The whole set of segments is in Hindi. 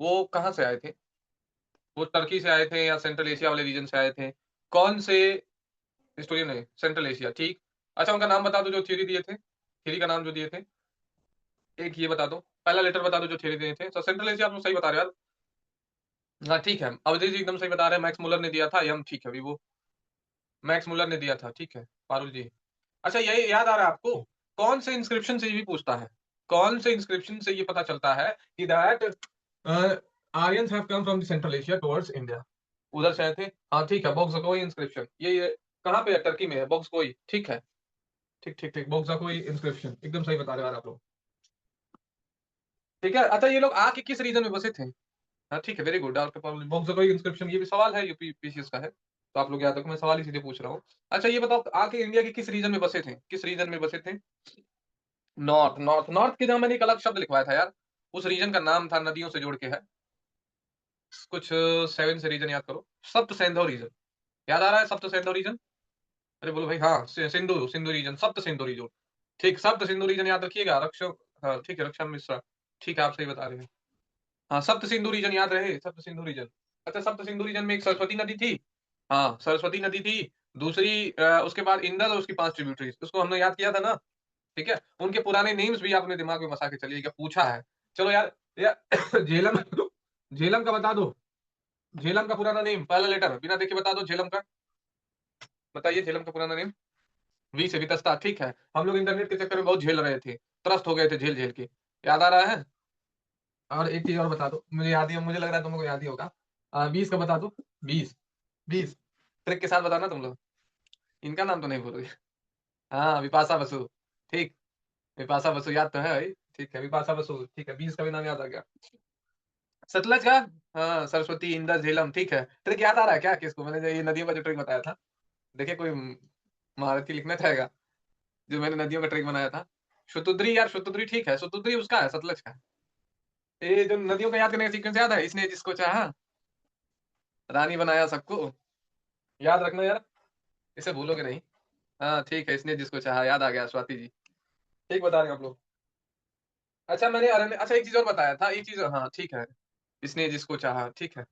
वो कहाँ से आए थे? वो टर्की से आए थे या सेंट्रल एशिया वाले रीजन से आए थे? कौन से हिस्टोरियन है? सेंट्रल एशिया, ठीक। अच्छा उनका नाम बता दो जो थ्योरी दिए थे, थ्योरी का नाम जो दिए थे। एक ये बता दो, पहला लेटर बता दो जो थ्योरी दिए थे। तो सेंट्रल एशिया आप लोग सही बता रहे हो यार। हाँ, ठीक है। अवधि जी एकदम सही बता रहे हैं, मैक्स मुलर ने दिया था, यम ठीक है अभी वो मैक्स मुलर ने दिया था, ठीक है, पारुल जी। अच्छा यही याद आ रहा है आपको? कौन से इंस्क्रिप्शन से ये भी पूछता है? कौन से इंस्क्रिप्शन से ये पता चलता है कि that Aryans have come from the central Asia towards India? उधर से आए थे। हाँ ठीक है, बॉक्सकोई इंस्क्रिप्शन। ये कहाँ पे है? टर्की में है, बॉक्सकोई, ठीक है। ठीक ठीक ठीक, बॉक्सकोई इंस्क्रिप्शन एकदम सही बता रहे हो यार आप लोग। ठीक है। अच्छा ये लोग आके किस रीजन में बसे थे? हाँ ठीक है, वेरी गुड। आपके पास बॉक्सकोई इंस्क्रिप्शन, ये भी सवाल है यूपी पीसीएस का है, तो आप लोग याद रखो, मैं सवाल ही सीधे पूछ रहा हूँ। अच्छा ये बताओ, आके इंडिया के किस रीजन में बसे थे? किस रीजन में बसे थे? नॉर्थ, नॉर्थ, नॉर्थ के जहाँ मैंने एक अलग शब्द लिखवाया था यार। उस रीजन का नाम था, नदियों से जोड़ के है कुछ। सेवन से रीजन याद करो। सप्त सिंधु रीजन, याद आ रहा है? सप्त सिंधु रीजन। अरे बोलो भाई, हाँ सिंधु, सिंधु रीजन, सप्त सिंधु रीजन। ठीक, सप्त सिंधु रीजन याद रखिएगा। रक्षा, हाँ ठीक है, रक्षा मिश्रा। ठीक है, आप सही बता रहे हैं। हाँ, सप्त सिंधु रीजन याद रहे, सप्त सिंधु रीजन। अच्छा, सप्त सिंधु रीजन में एक सरस्वती नदी थी। हाँ, सरस्वती नदी थी। दूसरी उसके बाद इंदस और उसकी 5 ट्रिब्यूटरीज, उसको हमने याद किया था ना। ठीक है, उनके पुराने नेम्स भी आपने दिमाग में बसा के चलिएगा, पूछा है। चलो यार झेलम, झेलम का बता दो। झेलम का पुराना नेम, पहला लेटर बिना देखे बता दो झेलम का। बताइए झेलम का पुराना नेम। वी से वितस्ता, ठीक है। हम लोग इंटरनेट के चक्कर में बहुत झेल रहे थे, त्रस्त हो गए थे झेल झेल के। याद आ रहा है? और एक चीज और बता दो, मुझे याद ही, मुझे लग रहा है तुमको याद ही होगा। 20 का बता दो। 20, 20 ट्रिक के साथ बताना तुम लोग। इनका नाम तो नहीं भूलोगे। हाँ, विपाशा बसु, ठीक। विपाशा बसु याद तो है भाई, ठीक है, विपाशा बसु, ठीक है, 20 का भी नाम याद आ गया। सतलज का, हाँ, सरस्वती, इंदस, झेलम, ठीक है। ट्रिक याद आ रहा है क्या किसको? मैंने जो ये नदियों का जो ट्रिक बताया था, देखिए कोई महारथी लिखना चाहेगा? जो मैंने नदियों का ट्रिक बनाया था। शतुद्री यार, शतुद्री ठीक है, शतुद्री उसका है, सतलज का। ये जो नदियों का याद करने का सीक्वेंस याद है? इसने जिसको चाहा रानी बनाया सबको, याद रखना यार, इसे भूलोगे नहीं। हाँ ठीक है, इसने जिसको चाहा, याद आ गया स्वाति जी। ठीक बता रहे हैं आप लोग। अच्छा मैंने अरण्य, अच्छा एक चीज और बताया था, एक चीज, हाँ ठीक है, इसने जिसको चाहा, ठीक है।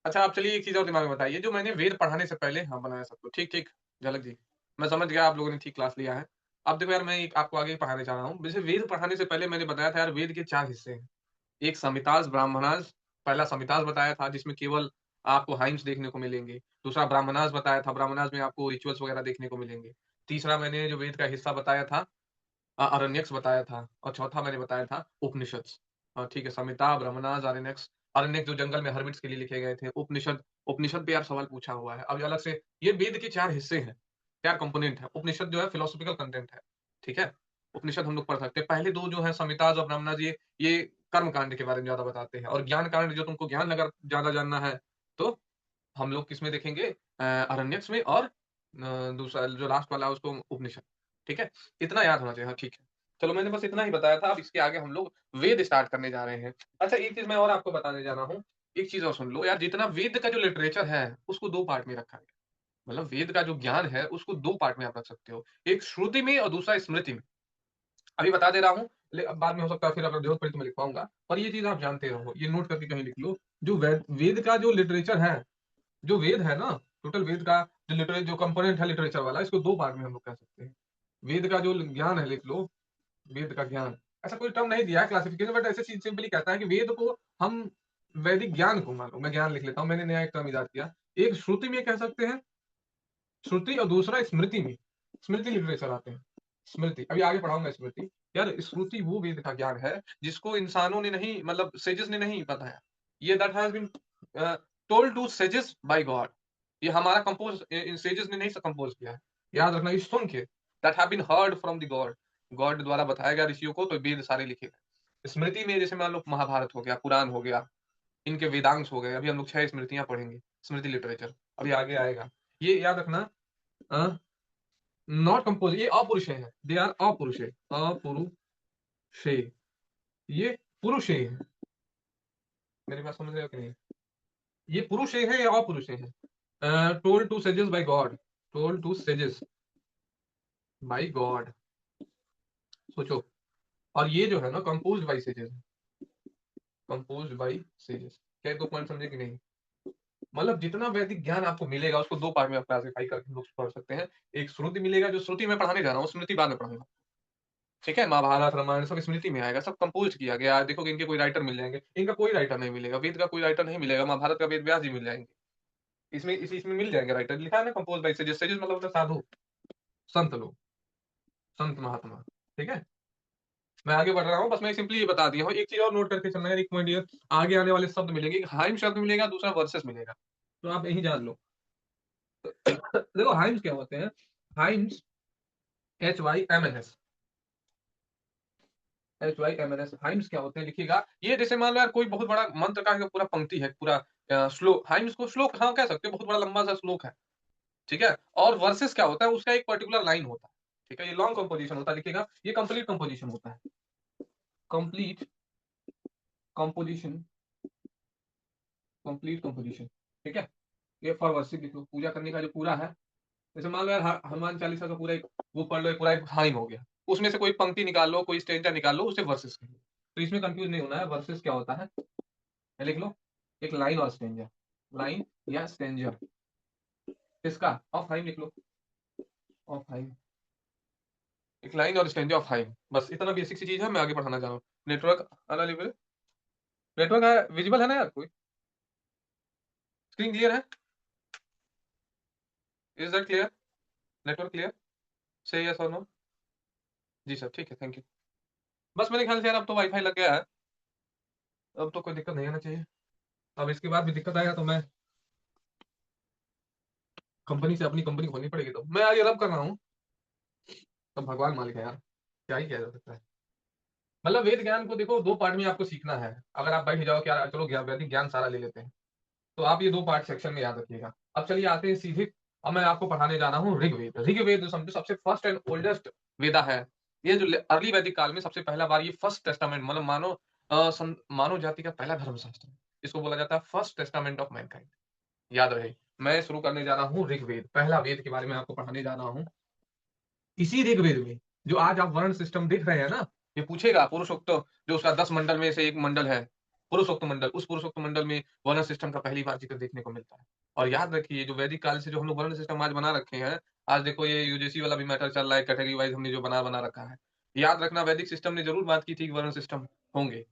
अच्छा आप चलिए एक चीज और दिमाग में बताइए, जो मैंने वेद पढ़ाने से पहले, हाँ बनाया सबको, ठीक ठीक। झलक जी, मैं समझ गया आप लोगों ने ठीक क्लास लिया है। अब देखो यार, मैं एक आपको आगे पढ़ाने जा रहा हूँ। जैसे वेद पढ़ाने से पहले मैंने बताया था यार, वेद के 4 हिस्से हैं। एक संहितास ब्राह्मणास, पहला संहितास बताया था जिसमें केवल आपको हाइम्स देखने को मिलेंगे। दूसरा ब्राह्मणास बताया था, ब्राह्मणास में आपको रिचुअल्स वगैरह देखने को मिलेंगे। तीसरा मैंने जो वेद का हिस्सा बताया था, अरण्यक्स बताया था। और चौथा मैंने बताया था उपनिषद। ठीक है, संहिता, ब्राह्मणास, अरण्यक्स। अरण्यक जो जंगल में हर्मिट्स के लिए लिखे गए थे। उपनिषद, उपनिषद पे यार सवाल पूछा हुआ है। अब अलग से, ये वेद के 4 हिस्से हैं, 4 कंपोनेंट है। उपनिषद जो है फिलोसॉफिकल कंटेंट है, ठीक है। उपनिषद हम लोग पढ़ सकते हैं। पहले 2 जो है संहिताज और ब्राह्मणास, ये कर्म कांड के बारे में ज्यादा बताते हैं। और ज्ञान कांड, जो तुमको ज्ञान अगर ज्यादा जानना है तो हम लोग किसमें देखेंगे? अरण्यक्स में। और दूसरा जो लास्ट वाला है उसको उपनिषद, ठीक है। इतना याद होना चाहिए, हाँ ठीक है। चलो मैंने बस इतना ही बताया था, अब इसके आगे हम लोग वेद स्टार्ट करने जा रहे हैं। अच्छा एक चीज मैं और आपको बताने जा रहा हूँ। एक चीज और सुन लो यार, जितना वेद का जो लिटरेचर है उसको 2 पार्ट में रखा गया। मतलब वेद का जो ज्ञान है उसको 2 पार्ट में आप रख सकते हो, एक श्रुति में और दूसरा स्मृति में। अभी बता दे रहा हूँ, अब बाद में हो सकता है फिर अगर जरूरत पड़ी तो मैं लिख पाऊंगा, पर ये चीज आप जानते रहो, ये नोट करके कहीं लिख लो। जो वेद का जो लिटरेचर है, जो वेद है ना, टोटल वेद का जो लिटरेचर, जो कंपोनेंट है लिटरेचर वाला, इसको 2 पार्ट में हम लोग कह सकते हैं। वेद का जो ज्ञान है, लिख लो, वेद का ज्ञान। ऐसा कोई टर्म नहीं दिया है क्लासिफिकेशन, बट ऐसे चीज सिंपली कहता है कि वेद को हम, वैदिक ज्ञान को, मान लो मैं ज्ञान लिख लेता हूँ, मैंने नया एक टर्म इजाद किया। एक श्रुति में कह सकते हैं, श्रुति, और दूसरा स्मृति में। स्मृति लिटरेचर आते हैं। स्मृति अभी आगे पढ़ाऊंगा। स्मृति यार, स्मृति वो वेद का ज्ञान है जिसको इंसानों ने नहीं, मतलब सेजेस ने नहीं बताया। ये that has been told to sages by God. ये हमारा कंपोज, इन सेजेस ने नहीं कंपोज किया है। याद रखना, ये सुन के, that have been heard from the God. God द्वारा बताया गया ऋषियों को, तो वेद सारे लिखे गए। स्मृति में जैसे मान लो महाभारत हो गया, पुराण हो गया, इनके वेदांश हो गए। अभी हम लोग 6 स्मृतियां पढ़ेंगे, स्मृति लिटरेचर अभी आगे आएगा। ये याद रखना, नॉट कंपोज, ये अपुरुषे हैं, दे आर अपुरुषे, अपुरुषे, ये पुरुषे है। मेरी बात समझ रहे हो कि नहीं? ये पुरुषे है या अपुरुषे है? Told to sages by God, told to sages by God. सोचो, और ये जो है ना composed by sages, composed by sages. क्या 2 पॉइंट समझे कि नहीं? मतलब जितना वैदिक ज्ञान आपको मिलेगा उसको 2 पार्ट में आप क्लासिफाई करके हम लोग पढ़ सकते हैं। एक श्रुति मिलेगा, जो श्रुति में पढ़ाने जा रहा हूँ, स्मृति बाद में पढ़ाऊंगा। ठीक है, महाभारत रामायण सब स्मृति में आएगा, सब कंपोज किया गया है। देखोगे इनके कोई राइटर मिल जाएंगे, इनका कोई राइटर नहीं मिलेगा, वेद का कोई राइटर नहीं मिलेगा, महाभारत का वेद व्यास जी मिल जाएंगे, इसमें मिल जाएंगे राइटर, लिखा है ना कंपोज बाई सेजेस। सेजेस मतलब होता है साधु, संत लोग, संत महात्मा। ठीक है, मैं आगे बढ़ रहा हूँ, बस मैं सिंपली ये बता दिया हूँ। एक चीज और नोट करके चलना है, एक पॉइंट ये, आगे आने वाले शब्द मिलेंगे, एक हाइम शब्द मिलेगा, दूसरा वर्सेस मिलेगा, तो आप यही जान लो। देखो हाइम्स क्या होते हैं, हाइम्स HYMNS, HYMNS हाइम्स क्या होते हैं लिखिएगा। ये जैसे मान लो यार कोई बहुत बड़ा मंत्र का पूरा पंक्ति है, पूरा श्लोक, हाइम्स को श्लोक हाँ कह सकते हो, बहुत बड़ा लंबा सा श्लोक है। ठीक है, और वर्सेस क्या होता है, उसका एक पर्टिकुलर लाइन होता है। ठीक है, ये लॉन्ग कंपोजिशन होता है, लिखिएगा ये कंप्लीट कंपोजिशन होता है, कंप्लीट कंपोजिशन, कंप्लीट कंपोजिशन। ठीक है, ये फॉर वर्शिप लिख लो, पूजा करने का जो पूरा है। जैसे मान लो यार हनुमान चालीसा का पूरा एक वो पढ़ लो, एक पूरा एक हाइम हो गया, उसमें से कोई पंक्ति निकाल लो, कोई स्टेंजा निकाल लो, उसे वर्सेस कहिए। तो इसमें कंफ्यूज नहीं होना है, वर्सेस क्या होता है, ये लिख लो, एक लाइन और स्टेंजा, लाइन या स्टेंजा किसका, ऑफ हाइम लिख लो, ऑफ हाइम, एक लाइन और स्टेंजा ऑफ हाइम। बस इतना बेसिक सी चीज है, मैं आगे बढ़ाना चाह रहा हूँ। नेटवर्क अनअवेलेबल, नेटवर्क है, विजिबल है ना यार, कोई स्क्रीन क्लियर है, is that clear, network clear, से यस और नो? जी सर, ठीक है, थैंक यू। बस मेरे ख्याल से यार अब तो वाईफाई लग गया है, अब तो कोई दिक्कत नहीं आना चाहिए। अब इसके बाद भी दिक्कत आएगा तो मैं कंपनी से अपनी कंपनी खोलनी पड़ेगी, तो मैं आगे रब कर रहा हूँ, तो भगवान मालिक है यार, क्या ही किया जा सकता है। मतलब वेद ज्ञान को देखो 2 पार्ट में आपको सीखना है। अगर आप बैठ जाओ कि यार चलो वैदिक ज्ञान सारा ले लेते हैं, तो आप ये 2 पार्ट सेक्शन में याद रखिएगा। अब चलिए आते हैं सीधे, अब मैं आपको पढ़ाने जा रहा हूँ ऋग्वेद। ऋग्वेद समझो सबसे फर्स्ट एंड ओल्डेस्ट वेदा है। ये जो अर्ली वैदिक काल में सबसे पहला बार ये फर्स्ट टेस्टामेंट, मतलब मानव जाति का पहला धर्मशास्त्र, इसको बोला जाता है फर्स्ट टेस्टामेंट ऑफ मैनकाइंड। याद रहे, मैं शुरू करने जा रहा हूँ ऋग्वेद, पहला वेद के बारे में आपको पढ़ाने जा रहा हूँ। इसी ऋग्वेद में जो आज आप वर्ण सिस्टम देख रहे हैं ना, ये पूछेगा पुरुषोक्त, जो उसका 10 मंडल में से एक मंडल है पुरुषोक्त मंडल, उस पुरुषोक्त मंडल में वर्ण सिस्टम का पहली बार जिक्र देखने को मिलता है। और याद रखिए, जो वैदिक काल से जो हम लोग वर्ण सिस्टम आज बना रखे हैं, आज देखो ये यूजीसी वाला भी मैटर चल रहा है, कैटेगरी वाइज हमने जो बना रखा है। याद रखना, वैदिक सिस्टम ने जरूर बात की थी कि वर्ण सिस्टम होंगे,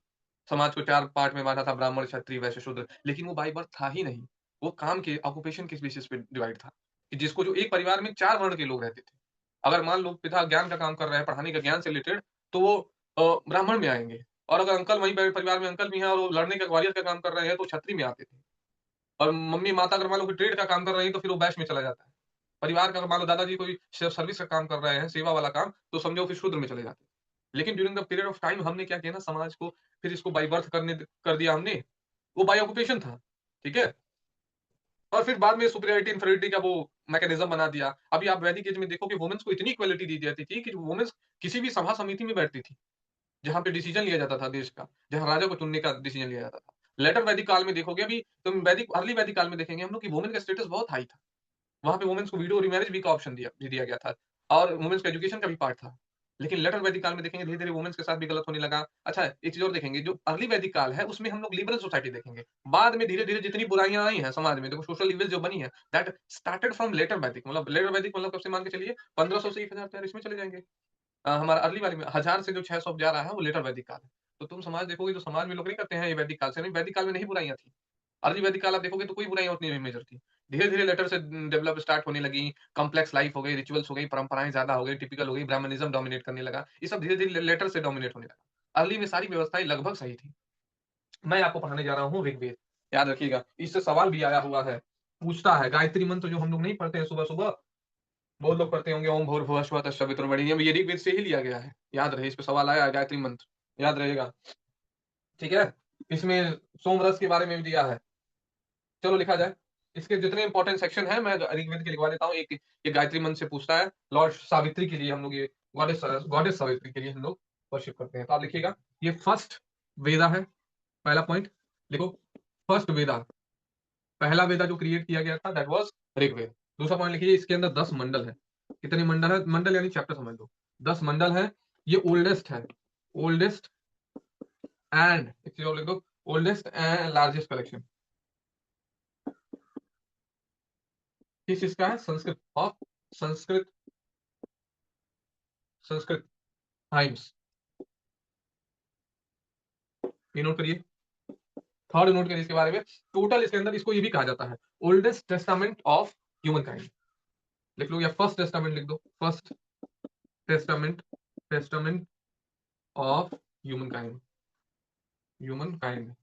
समाज को 4 पार्ट में बांटा था, ब्राह्मण, क्षत्रिय, वैश्य, शूद्र, लेकिन वो बाई बर्थ था ही नहीं। वो काम के ऑक्यूपेशन के बेसिस पे डिवाइड था, कि जिसको जो एक परिवार में 4 वर्ण के लोग रहते थे। अगर मान लो पिता ज्ञान का काम कर रहे हैं, पढ़ाने का, ज्ञान से रिलेटेड, तो वो ब्राह्मण में आएंगे। और अगर अंकल वहीं परिवार में अंकल भी हैं और वो लड़ने का, ग्वालियर का काम कर रहे हैं, तो क्षत्रिय में आते थे। और मम्मी माता अगर मान लो ट्रेड का काम कर रही है, तो फिर वो वैश्य में चला जाता है। परिवार का अगर मान लो दादाजी कोई सर्विस का काम कर रहे हैं, सेवा वाला काम, तो समझो फिर शूद्र में चले जाते हैं। लेकिन during the period of time हमने क्या किया ना, समाज को फिर इसको बाई बर्थ कर दिया हमने, वो बाई ऑक्यूपेशन था। ठीक है, और फिर बाद में सुपीरियरिटी इंफीरियरिटी का वो मैकेनिज्म बना दिया। अभी आप वैदिक एज में देखो कि वुमेन्स को इतनी इक्वालिटी दी जाती थी कि वुमेन्स किसी भी सभा समिति में बैठती थी, जहां पे डिसीजन लिया जाता था देश का, जहां राजा को चुनने का डिसीजन लिया जाता था। लेटर वैदिक काल में देखोगे, अभी तुम वैदिक अर्ली वैदिक काल में देखेंगे हम लोग कि वुमेन का स्टेटस बहुत हाई था। वहां पे वुमेन्स को विडो रिमैरेज भी का ऑप्शन दिया गया था, और वुमेन्स का एजुकेशन का भी पार्ट था। लेकिन लेटर वैदिक काल में देखेंगे धीरे धीरे वुमेन्स के साथ भी गलत होने लगा। अच्छा, एक चीज और देखेंगे, जो अर्ली वैदिक काल है उसमें हम लोग लिबरल सोसाइटी देखेंगे। बाद में धीरे धीरे जितनी बुराइयां आई हैं समाज में, देखो सोशल इविल जो बनी है, दैट स्टार्टेड फ्रॉम लेटर वैदिक। मतलब लेटर वैदिक मतलब कब से मान के चलिए, 1500 से 1000 तक इसमें चले जाएंगे। हमारा अर्ली वाली में 1000 से जो 600 जा रहा है वो लेटर वैदिक काल है। तो तुम समाज देखोगे तो समाज में लोग नहीं करते हैं ये वैदिक काल से, नहीं वैदिक काल में नहीं बुराइयां थी। अर्ली वैदिक काल आप देखोगे तो कोई बुराइयां उतनी नहीं मेजर थी। धीरे धीरे लेटर से डेवलप स्टार्ट होने लगी, कॉम्प्लेक्स लाइफ हो गई, रिचुअल्स हो गई, परंपराएं ज्यादा हो गई, टिपिकल हो गई, ब्राह्मणिज्म डोमिनेट करने लगा। ये सब धीरे धीरे लेटर से डोमिनेट होने लगा। अर्ली में सारी व्यवस्थाएं लगभग सही थी। मैं आपको पढ़ाने जा रहा हूँ ऋग्वेद, याद रखिएगा, इससे सवाल भी आया हुआ है। पूछता है गायत्री मंत्र जो हम लोग नहीं पढ़ते हैं सुबह सुबह, बहुत लोग पढ़ते होंगे, ओम भूर्भुवः स्वः तत्सवितुर्वरेण्यम, ये ऋग्वेद से ही लिया गया है। याद रहे, इस पे सवाल आया है, गायत्री मंत्र याद रहेगा। ठीक है, इसमें सोमरस के बारे में भी दिया है। चलो लिखा जाए, इसके जितने इंपॉर्टेंट सेक्शन है मैं ऋग्वेद के लिखवा देता हूँ। एक ये गायत्री मंत्र से पूछता है, लॉर्ड सावित्री के लिए हम लोग, ये गॉडेस गॉडेस सावित्री के लिए हम लोग वर्शिप करते हैं। तो आप लिखिएगा, ये फर्स्ट वेदा है, पहला पॉइंट लिखो, फर्स्ट वेदा, पहला वेदा जो क्रिएट किया गया था दैट वाज ऋग्वेद। दूसरा पॉइंट लिखिए, इसके अंदर 10 मंडल है। कितने मंडल है, मंडल यानी चैप्टर समझ लो, 10 मंडल है। ये ओल्डेस्ट है, ओल्डेस्ट एंड, एक चीज और लिख दो, ओल्डेस्ट एंड लार्जेस्ट कलेक्शन किस चीज का है? Sanskrit of, Sanskrit, Sanskrit times. ये नोट करिए, थर्ड नोट करिए इसके बारे में। टोटल इसके अंदर इसको ये भी कहा जाता है oldest testament of human kind. लिख लो, या फर्स्ट टेस्टामेंट लिख दो, first testament, testament of human kind, human kind.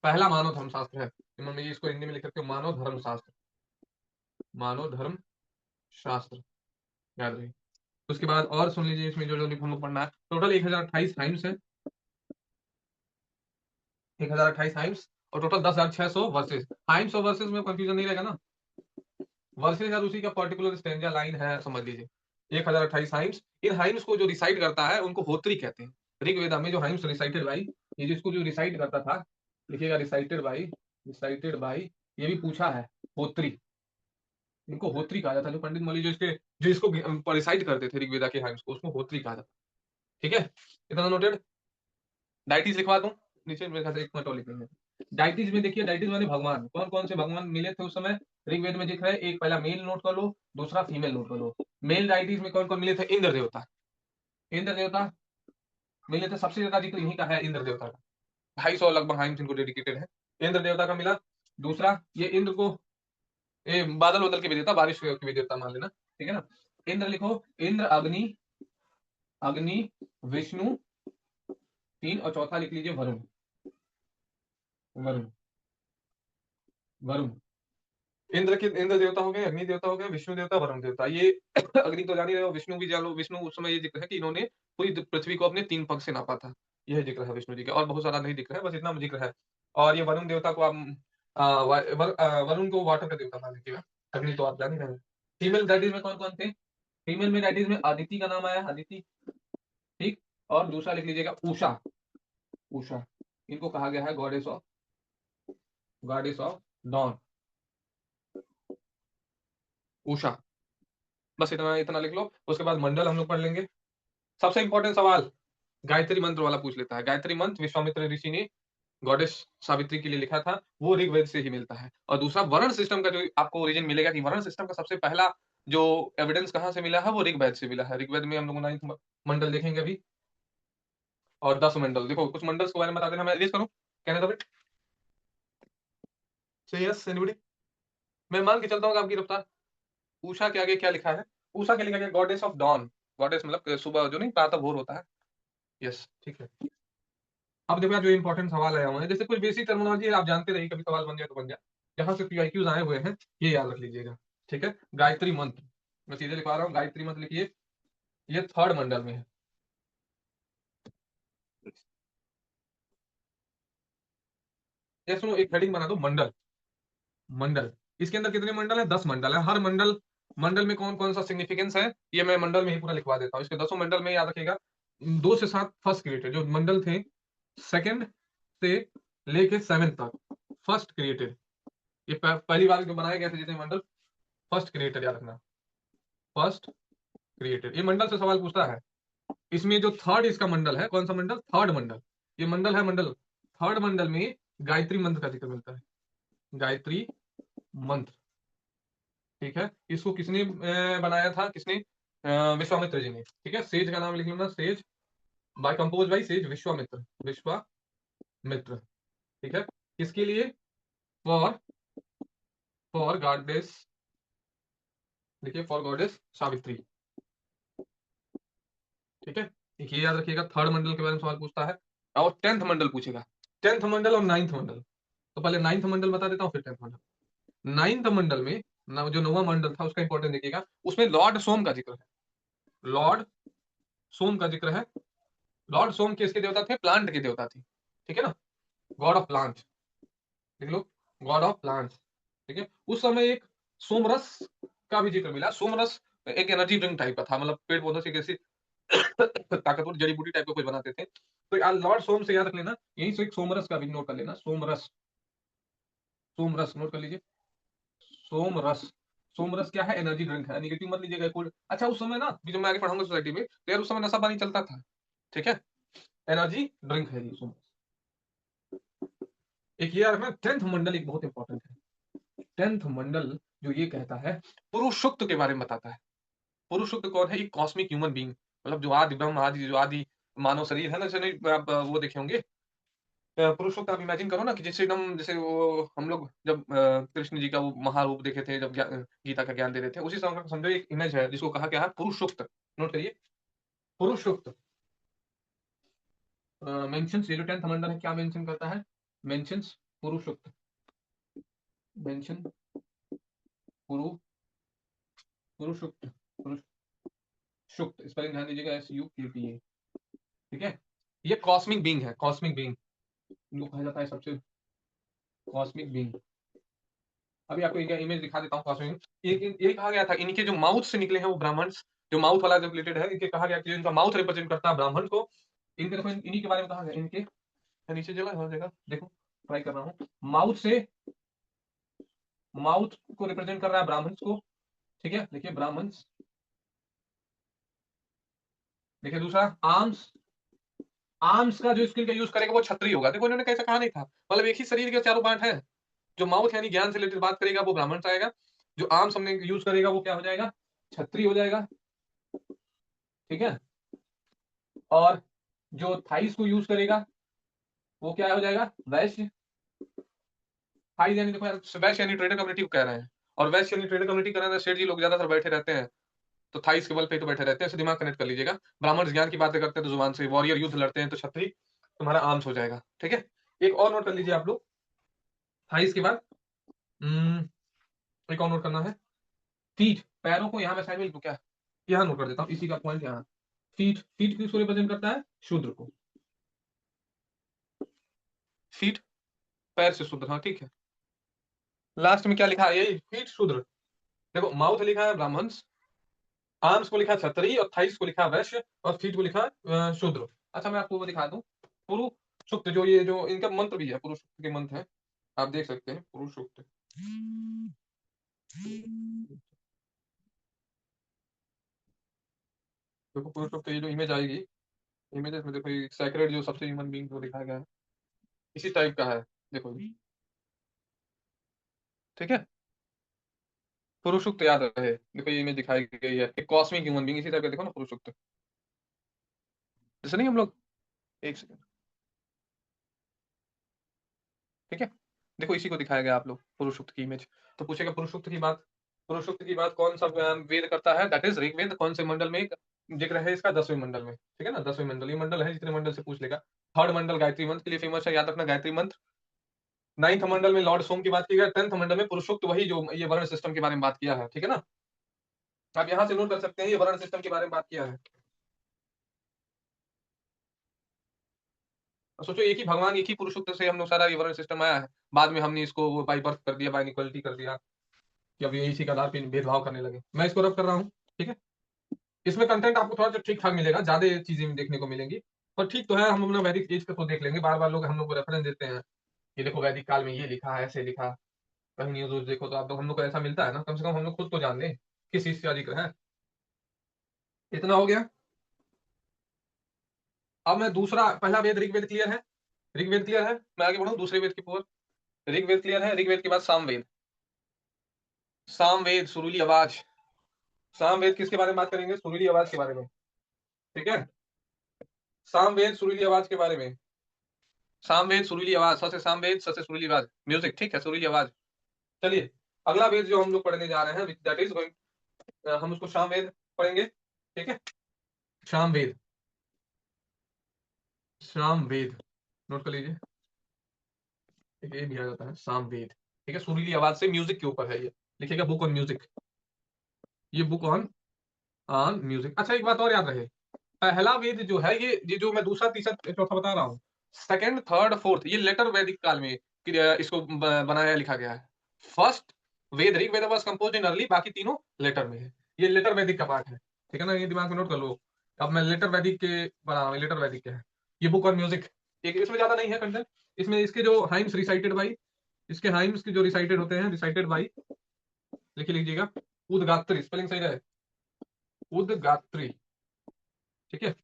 पहला मानव धर्म शास्त्र है, इन्होंने ये इसको हिंदी में लिख सकते हो मानव धर्म शास्त्र, मानव धर्म शास्त्र, याद रही। उसके बाद और सुन लीजिए, इसमें जो जो हम लोग पढ़ना है, टोटल 1028 टाइम्स है, 1028 टाइम्स, और टोटल 10,600 वर्सेस। टाइम्स और वर्सेस में कंफ्यूजन नहीं रहेगा ना, वर्सेस यार उसी का पर्टिकुलर स्टेंजा लाइन है, समझ लीजिए। 1028 हाइम्स, इन हाइम्स को जो रिसाइट करता है उनको होत्री कहते हैं। ऋग्वेदा में जो हाइम्स रिसाइटेड बाई, ये जिसको जो रिसाइट करता था, लिखिएगा रिसाइटेड बाई, रिसाइटेड बाई, ये भी पूछा है, होत्री, इनको होत्री कहा जाता है। जो पंडित मौली जो इसके, जो इसको रिसाइट करते थे ऋग्वेदा के हाइम्स को, उसको होत्री कहा जाता है। ठीक है, इतना नोटेड। डाइटिस लिखवा दूं नीचे, मेरे ख्याल से एक मिनट और लिखेंगे। डाइटिस में देखिए, डाइटिस माने भगवान, कौन कौन से भगवान मिले थे उस समय ऋग्वेद में दिख रहा है। एक पहला मेल नोट कर लो, दूसरा फीमेल नोट कर लो। मेल डाइटिस में कौन कौन मिले थे? इंद्र देवता, इंद्र देवता मिले थे, सबसे ज्यादा जिक्र इन्हीं का है, इंद्र देवता का। 250 लगभग हाइम्स इनको डेडिकेटेड है, इंद्र देवता का मिला। दूसरा, ये इंद्र को, ये बादल बदल के भी देता, बारिश के भी देता मान लेना, ठीक है ना। इंद्र लिखो, इंद्र, अग्नि, अग्नि, विष्णु, तीन, और चौथा लिख लीजिए वरुण, वरुण, वरुण। इंद्र के, इंद्र देवता हो गए, अग्नि देवता हो गए, विष्णु देवता, वरुण देवता। ये अग्नि तो जान ही रहे हो, विष्णु भी जान लो। विष्णु उस समय ये जिक्र है कि इन्होंने पूरी पृथ्वी को अपने 3 पंख से नापा था, यह जिक्र है विष्णु जी का, और बहुत सारा नहीं जिक्र है, बस इतना जिक्र है। और ये वरुण देवता को आप वरुण को वाटर का देवता मान लीजिएगा। अग्नि तो आप जान ही रहे हैं। फीमेल दैटिस में कौन कौन थे? फीमेल में दैटिस में अदिति का नाम आया, अदिति, ठीक। और दूसरा लिख लीजिएगा उषा, उषा, इनको कहा गया है गॉडेस ऑफ डॉन, उषा। बस इतना इतना लिख लो। उसके बाद मंडल हम लोग पढ़ लेंगे। सबसे इंपॉर्टेंट सवाल गायत्री मंत्र वाला पूछ लेता है। गायत्री मंत्र विश्वामित्र ऋषि ने गॉडेस सावित्री के लिए लिखा था, वो ऋग्वेद से ही मिलता है। और दूसरा, वर्ण सिस्टम का जो आपको ओरिजिन मिलेगा, कि वर्ण सिस्टम का सबसे पहला जो एविडेंस कहाँ से मिला है, वो ऋग्वेद से मिला है। ऋग्वेद में हम लोग 9 मंडल देखेंगे अभी, और 10 मंडल। देखो कुछ मंडल्स के बारे में बता देना, मैं लिस्ट करूँ, कहने दो बेट। Yes anybody? मैं मान के चलता हूँ कि आपकी रफ्तार। उषा के आगे क्या लिखा है? उषा के लिखा गया गॉडेस ऑफ डॉन, गॉडेस मतलब सुबह जो नहीं, प्रातः भोर होता है। यस, ठीक है। अब देखो यार, जो इंपॉर्टेंट सवाल आया हुआ है, जैसे कुछ बेसिक टर्मिनोलॉजी आप जानते रहिए, कभी सवाल बन जाए तो बन जाए। जहां से पीआईक्यूज आए हुए हैं, ये याद रख लीजिएगा, ठीक है। गायत्री मंत्र, मैं सीधे लिखवा रहा हूँ, गायत्री मंत्र लिखिए, ये थर्ड मंडल में है। ये सुनो, एक हेडिंग बना दो, मंडल, मंडल। इसके अंदर कितने मंडल है? 10 मंडल है। हर मंडल, मंडल में कौन कौन सा सिग्निफिकेंस है, ये मैं मंडल में ही पूरा लिखवा देता हूँ। इसके 10 मंडल में याद रखिएगा, 2 से 7 फर्स्ट क्रिएटेड जो मंडल थे, सेकंड से लेके 7 तक फर्स्ट क्रिएटेड। ये पहली बार जो बनाए गए थे जितने मंडल, फर्स्ट क्रिएटेड याद रखना, फर्स्ट क्रिएटेड। ये मंडल से सवाल पूछता है। इसमें जो थर्ड इसका मंडल है, कौन सा मंडल? थर्ड मंडल। ये मंडल है, मंडल थर्ड मंडल में गायत्री मंत्र का जिक्र मिलता है, गायत्री मंत्र, ठीक है। इसको किसने बनाया था? किसने? विश्वामित्र जी ने, ठीक है। सेज का नाम लिख लेना, sage, by compose by sage Vishwamitra, Vishwamitra, ठीक है। किसके लिए? फॉर, फॉर गॉडेस, देखिए फॉर गॉडेस सावित्री, ठीक है। एक ये याद रखिएगा, थर्ड मंडल के बारे में सवाल पूछता है। और 10th मंडल पूछेगा, 10th मंडल और 9th मंडल। तो पहले 9th मंडल बता देता हूँ, फिर 10th मंडल। 9th मंडल में जो 9वां मंडल था, उसका इंपॉर्टेंस देखिएगा, उसमें लॉर्ड सोम का जिक्र है, लॉर्ड सोम का जिक्र है। लॉर्ड सोम किसके देवता थे? प्लांट के देवता थे, ठीक है ना, गॉड ऑफ प्लांट, देख लो, गॉड ऑफ प्लांट, ठीक है। उस समय एक सोमरस का भी जिक्र मिला। सोमरस एक एनर्जी ड्रिंक टाइप का था, मतलब पेड़ पौधों से कैसी ताकतवर जड़ी बूटी टाइप का कुछ बनाते थे। तो यार लॉर्ड सोम से याद रख लेना, यही से एक सोमरस का भी नोट कर लेना, सोमरस, सोमरस नोट कर लीजिए, सोमरस। सोमरस क्या है? एनर्जी ड्रिंक है, निगेटिव मत लीजिएगा कोई। अच्छा, उस समय ना, भी जब मैं आगे पढ़ाऊंगा सोसाइटी में, तो यार उस समय नशा पानी चलता था, ठीक है। एनर्जी ड्रिंक है ये, सुनो। एक ये यार, 10th मंडल एक बहुत इंपॉर्टेंट है। 10th मंडल जो ये कहता है, पुरुषोक्त के बारे में बताता है। पुरुषोक्त कौन है? एक कॉस्मिक ह्यूमन बीइंग, मतलब जो आदि ब्रह्म, आदि जो आदि मानव शरीर है ना, जैसे नहीं आप वो देखे होंगे पुरुषोक्त, आप इमेजिन करो ना कि जैसे एकदम, जैसे वो हम लोग जब कृष्ण जी का वो महारूप देखे थे, जब गीता का ज्ञान दे रहे थे, उसी समय का समझो एक इमेज है जिसको कहा गया है पुरुषोक्त। नोट करिए, पुरुषोक्त। मेंशंस, ये जो 10th मंडल है क्या मेंशन करता है? मेंशंस पुरुषोक्त, मेंशन पुरु पुरुषोक्त, पुरुषोक्त, स्पेलिंग ध्यान दीजिएगा, SUKTA। ठीक है, ये कॉस्मिक बीइंग है, कॉस्मिक बीइंग इनको कहा जाता है सबसे, कॉस्मिक बीइंग। अभी आपको एक इमेज दिखा देता हूँ कॉस्मिक। ये कहा गया था इनके जो माउथ से निकले हैं वो ब्राह्मण्स, जो माउथ वाला जो रिलेटेड है, इनके कहा गया कि इनका माउथ रिप्रेजेंट करता है ब्राह्मण को। इनके देखो, इन्हीं के बारे में कहा गया, इनके नीचे जगह हो जाएगा, देखो ट्राई कर रहा हूँ। माउथ से, माउथ को रिप्रेजेंट कर रहा है ब्राह्मण्स को। ठीक है, देखिए ब्राह्मण्स। देखिए दूसरा, आर्म्स, आर्म्स का जो स्किल का यूज करेगा वो क्षत्रिय होगा। देखो इन्होंने कैसे कहा नहीं था, मतलब एक ही शरीर के चारों पार्ट है। जो माउथ यानी ज्ञान से रिलेटेड बात करेगा वो ब्राह्मण से आएगा, जो आर्म्स हमने यूज करेगा वो क्या हो जाएगा? क्षत्रिय हो जाएगा। ठीक है, और जो थाइस को यूज करेगा वो क्या हो जाएगा? वैश्य। थाइस यानी देखो यार, वैश्य यानी ट्रेडर कम्युनिटी को कह रहे हैं, और वैश्य यानी ट्रेडर कम्युनिटी कह रहे हैं, सेठ जी लोग ज्यादातर बैठे रहते हैं, तो थाइस के बल पे तो बैठे रहते हैं, ऐसे दिमाग कनेक्ट कर लीजिएगा। ब्राह्मण ज्ञान की बातें करते हैं तो जुबान से, वॉरियर युद्ध लड़ते हैं तो क्षत्रिय तुम्हारा आर्म्स हो जाएगा। ठीक है, एक और नोट कर लीजिए आप लोग, थाइस के बाद एक और नोट करना है, फीट, पैरों को यहाँ मैं साइड में लिख दूं क्या? यहाँ नोट कर देता हूँ, इसी का पॉइंट यहाँ। फीट, फीट किसको रिप्रेजेंट करता है? शूद्र को। फीट पैर से शूद्र, हाँ ठीक है। लास्ट में क्या लिखा है? यही फीट शूद्र। देखो माउथ लिखा है ब्राह्मण्स, आर्म्स को लिखा क्षत्रिय, और थाइस को लिखा वैश्य, और फीट को लिखा शूद्र। अच्छा मैं आपको वो दिखा दूं, पुरु सुक्त, जो ये जो इनका मंत्र भी है, पुरुष के मंत्र है, आप देख सकते हैं पुरुष सुक्त। देखो पुरुष सुक्त, ये जो इमेज आएगी, इमेजेस में देखो ये सैक्रेड जो सबसे ह्यूमन बीइंग को दिखाया गया है, इसी टाइप का है। देखो ये, ठीक है, पुरुष सुक्त याद रहे। देखो ये इमेज दिखाई गई है, एक कॉस्मिक ह्यूमन बीइंग इसी टाइप का, देखो ना पुरुष सुक्त, जैसे नहीं हम लोग, एक सेकंड, ठीक है, देखो इसी को दिखाया गया आप लोग, पुरुषोक्त की इमेज। तो पूछेगा पुरुषोक्त की बात, पुरुषोक्त की बात कौन सा वेद करता है? That is Rigveda. कौन से मंडल में जिक्र है इसका? 10वें मंडल में। ठीक है ना, 10वें मंडल, ये मंडल है, जितने मंडल से पूछ लेगा। थर्ड मंडल गायत्री मंत्र के लिए फेमस है, याद रखना गायत्री मंत्र। 9th मंडल में लॉर्ड सोम की बात की गई। 10th मंडल में पुरुषोक्त, वही जो ये वर्ण सिस्टम के बारे में बात किया है। ठीक है ना, आप यहाँ से नोट कर सकते हैं, ये वर्ण सिस्टम के बारे में बात किया है। सोचो एक ही भगवान, एक ही पुरुषोक्त से हम लोग सारा ये वर्ण सिस्टम आया है, बाद में हमने इसको बाई बर्थ कर दिया, बाई इक्वलिटी कर दिया, कि अब ये इसी के आधार पे भेदभाव करने लगे। मैं इसको रब कर रहा हूँ। ठीक है, इसमें कंटेंट आपको थोड़ा सा ठीक ठाक मिलेगा, ज्यादा चीजें देखने को मिलेंगी, पर ठीक तो है। हम अपना वैदिक एज का तो देख लेंगे, बार बार लोग हम लोग को रेफरेंस देते हैं, ये देखो वैदिक काल में ये लिखा है, ऐसे लिखा, कहीं न्यूज देखो तो आप लोग, हम लोग को ऐसा मिलता है ना, कम से कम हम लोग खुद तो जान लें किस चीज का जिक्र है। इतना हो गया। अब मैं दूसरा, पहला वेद ऋग्वेद क्लियर है, ऋग्वेद क्लियर है, मैं आगे बढ़ू दूसरे वेद की ओर। ऋग्वेद क्लियर है, ऋग्वेद के बाद सामवेद, सामवेद सुरीली आवाज। सामवेद किसके बारे में बात करेंगे? सुरीली आवाज के बारे में। ठीक है, सामवेद सुरीली आवाज के बारे में। सामवेद सुरीली आवाज, स से सामवेद, स से सुरीली आवाज, म्यूजिक। ठीक है, सुरीली आवाज। चलिए, अगला वेद जो हम लोग पढ़ने जा रहे हैं, दैट इज गोइंग, हम उसको सामवेद पढ़ेंगे। ठीक है, सामवेद, सामवेद नोट कर लीजिए, ठीक है, ये भी आ जाता है सामवेद। ठीक है, सुरीली आवाज से म्यूजिक के ऊपर है ये, लिखिएगा बुक ऑन म्यूजिक, ये बुक ऑन ऑन म्यूजिक। अच्छा एक बात और याद रहे, पहला वेद जो है, ये जो मैं दूसरा तीसरा चौथा बता रहा हूँ, सेकंड थर्ड फोर्थ, ये लेटर वैदिक काल में इसको बनाया लिखा गया है। First Veda Rigveda was composed in early, बाकी तीनों लेटर में है, ये लेटर वैदिक का पार्ट है। ठीक है ना, ये दिमाग में नोट कर लो। अब मैं लेटर वैदिक के बना रहा हूँ, लेटर वैदिक के है, ये बुक ऑन म्यूजिक। एक इसमें ज्यादा नहीं है कंटेंट, इसमें इसके जो हाइम्स रिसाइटेड बाई, इसके हाइम्स के जो रिसाइटेड होते हैं, रिसाइटेड बाई, लिख लीजिएगा, उदगात्री, स्पेलिंग सही रहे, उदगात्री। ठीक है,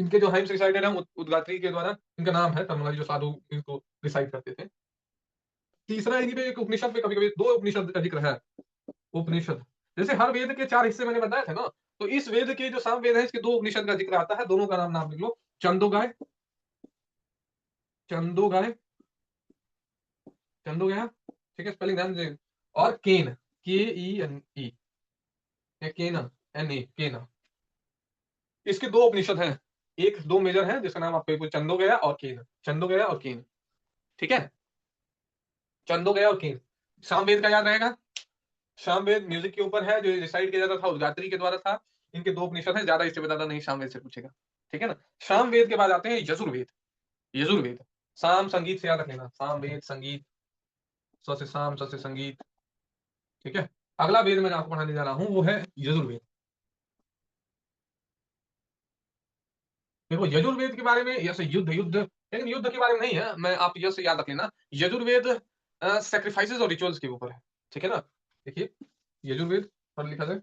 इनके जो हाइम्स रिसाइटेड है उद्गात्री के द्वारा, इनका नाम है टर्मिनोलॉजी जो साधु इनको रिसाइट करते थे। तीसरा इन्हीं पे एक उपनिषद में कभी-कभी 2 उपनिषद का जिक्र है। उपनिषद जैसे हर वेद के 4 हिस्से मैंने बताए थे ना, तो इस वेद के जो सामवेद है इसके 2 उपनिषद का जिक्र आता है, दोनों का नाम लिख लो। छंदोगाय, छंदोगाय, छंदोगया, ठीक है, स्पेलिंग ध्यान दे। और केन, KENE, या केना, NA, केना। इसके 2 उपनिषद हैं, एक 2 मेजर हैं जिसका नाम आपको छंदोगया और केन, छंदोगया और केन, ठीक है, छंदोगया और केन। सामवेद का याद रहेगा, सामवेद म्यूजिक के ऊपर है, जो रिसाइट किया जाता था उद्गात्री के द्वारा था। इनके 2 उपनिषद हैं, ज्यादा इससे ज्यादा नहीं सामवेद से पूछेगा, ठीक है ना। सामवेद के बाद आते हैं यजुर्वेद। यजुर्वेद साम संगीत से याद रख लेना, सामवेद संगीत, स से साम, स से संगीत, ठीक है। अगला वेद मैं आपको पढ़ाने जा रहा हूं वो है यजुर्वेद। देखो यजुर्वेद के बारे में, यस युद्ध युद्ध, लेकिन युद्ध के बारे में नहीं है, मैं आप यस याद रख लेना। यजुर्वेद सैक्रिफाइसेस और रिचुअल्स के ऊपर है, ठीक है ना। देखिए यजुर्वेद पढ़ लिखा जाए,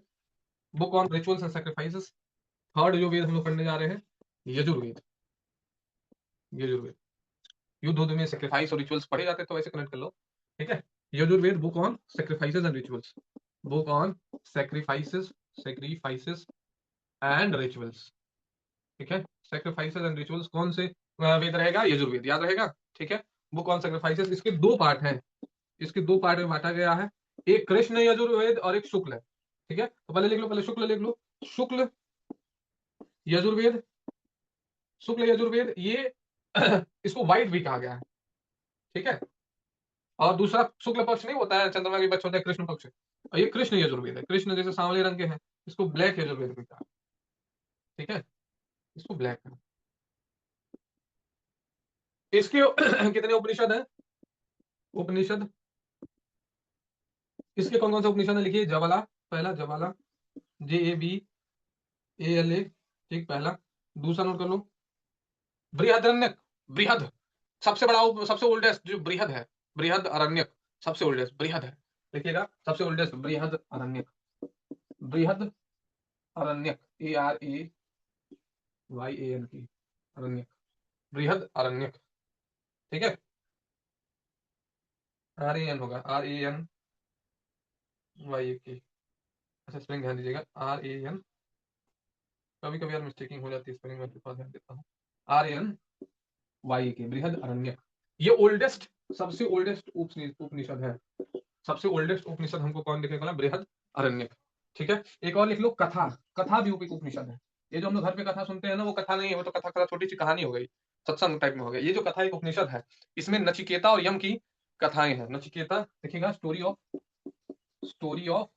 book on rituals and sacrifices. Third जो वेद हम लोग पढ़ने जा रहे हैं यजुर्वेद। यजुर्वेद युद्ध युद्ध में सेक्रीफाइस और रिचुअल्स पढ़े जाते हैं, तो वैसे कनेक्ट कर लो, ठीक है। Yajurveda book on sacrifices and rituals, book on sacrifices, sacrifices and rituals, ठीक है। सेक्रीफाइसेस एंड रिचुअल्स कौन से वेद रहेगा, यजुर्वेद, याद रहेगा, ठीक है। बुक ऑन सेक्रीफाइसेस, इसके 2 पार्ट हैं, इसके 2 पार्ट में बांटा गया है, एक कृष्ण यजुर्वेद और एक शुक्ल है, ठीक है। तो पहले लिख लो, पहले शुक्ल लिख लो, शुक्ल यजुर्वेद, शुक्ल यजुर्वेद ये इसको वाइट भी कहा गया है, ठीक है। और दूसरा शुक्ल पक्ष नहीं होता है, चंद्रमा के पक्ष होता है कृष्ण पक्ष, और ये कृष्ण यजुर्वेद है, कृष्ण जैसे सांवले रंग के हैं, इसको ब्लैक यजुर्वेद भी कहा, ठीक है, इसको ब्लैक है। इसके कितने उपनिषद हैं, उपनिषद, इसके कौन कौन से उपनिषद है लिखिए। जवाला, पहला जवाला, JABALA, ठीक, पहला। दूसरा नोट कर लो बृहदरण्यक, बृहद सबसे बड़ा सबसे ओल्डेस्ट जो बृहद है, बृहद अरण्यक सबसे ओल्डेस्ट बृहद है, देखिएगा सबसे ओल्डेस्ट बृहद अरण्यक, बृहद अरण्यक, ARAYAN, अरण्यक, बृहद अरण्यक, ठीक है। RAN होगा, RANYAK, अच्छा स्पेलिंग ध्यान दीजिएगा, RAN, कभी कभी यार मिस्टेकिंग हो जाती है स्पेलिंग में, थोड़ा ध्यान देता हूँ। RANYAK, बृहद अरण्यक, ये ओल्डेस्ट, सबसे ओल्डेस्ट उपनिषद है, सबसे ओल्डेस्ट उपनिषद हमको कौन दिखेगा ना, बृहद अरण्यक, ठीक है। एक और लिख लो कथा, कथा भी उपनिषद है। ये जो हम लोग घर पे कथा सुनते हैं ना, वो कथा नहीं है, वो तो कथा कथा छोटी सी कहानी हो गई, सत्संग टाइप में हो गया। ये जो कथा एक उपनिषद है, इसमें नचिकेता और यम की कथाएं हैं। नचिकेता देखिएगा, स्टोरी ऑफ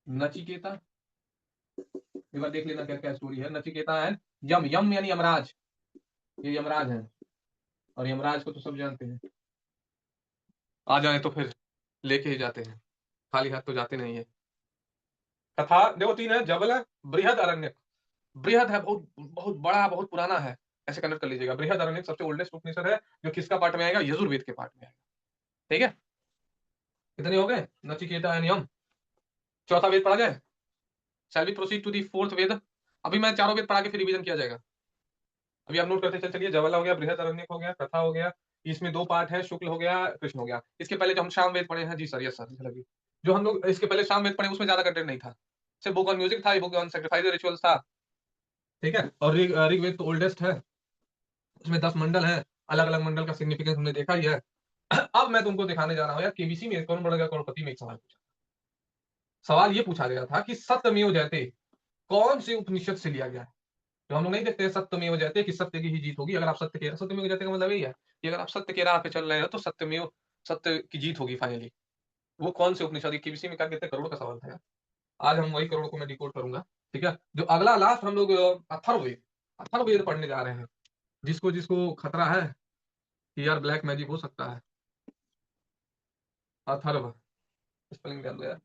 नचिकेता, एक बार देख लेना क्या क्या स्टोरी है। नचिकेता एंड यम, यम यानी यमराज, ये यमराज है, और यमराज को तो सब जानते हैं, आ जाए तो फिर लेके ही जाते हैं, खाली हाथ तो जाते नहीं है। कथा देखो 3 है, जबल है, बृहद अरण्यक, बृहद है, बहुत बहुत बड़ा, बहुत पुराना है, ऐसे कनेक्ट कर लीजिएगा। बृहद अरण्यक सबसे ओल्डेस्ट उपनिषद है, जो किसका पार्ट में आएगा, यजुर्वेद के पार्ट में आएगा, ठीक है। कितने हो गए, नचिकेता एंड यम। चौथा वेद पढ़ा जाए, shall we proceed to the fourth Veda. अभी मैं चारों वेद पढ़ा के फिर रिवीजन किया जाएगा। अभी आप नोट करते चलिए, जवाला हो गया, बृहद अरण्यक हो गया, कथा हो गया, इसमें 2 पार्ट है, शुक्ल हो गया, कृष्ण हो गया। इसके पहले जो हम शाम वेद पढ़े हैं, जी सर, यस सर, लगी जो हम लोग इसके पहले शाम वेद पढ़े उसमें ज्यादा कंटेंट नहीं था, सिर्फ बुक ऑन म्यूजिक था, बुक ऑन सैक्रिफाइस रिचुअल्स था, ठीक है। और ऋग्वेद तो ओल्डेस्ट है, उसमें 10 मंडल है, अलग अलग मंडल का सिग्निफिकेंस हमने देखा ही है। अब मैं तुमको दिखाने जा रहा हूँ यार, केबीसी में कौन बढ़ेगा करोड़पति में एक सवाल पूछा, सवाल ये पूछा गया था कि सत्यमेव जयते कौन से उपनिषद से लिया गया है। तो हम लोग नहीं देखते सत्यमेव जयते कि सत्य की ही जीत होगी, अगर आप सत्य के, सत्यमेव जयते का मतलब यही है कि अगर आप सत्य के राह पे चल रहे हो तो सत्यमेव, सत्य की जीत होगी फाइनली। वो कौन से उपनिषद, केबीसी में क्या कहते हैं, करोड़ का सवाल था यार। आज हम वही करोड़ को मैं डिकोड करूंगा, ठीक है। जो अगला लास्ट हम लोग अथर्ववेद, अथर्ववेद पढ़ने जा रहे हैं। जिसको जिसको खतरा है कि यार ब्लैक मैजिक हो सकता है, अथर्व, स्पेलिंग ध्यान दो यार,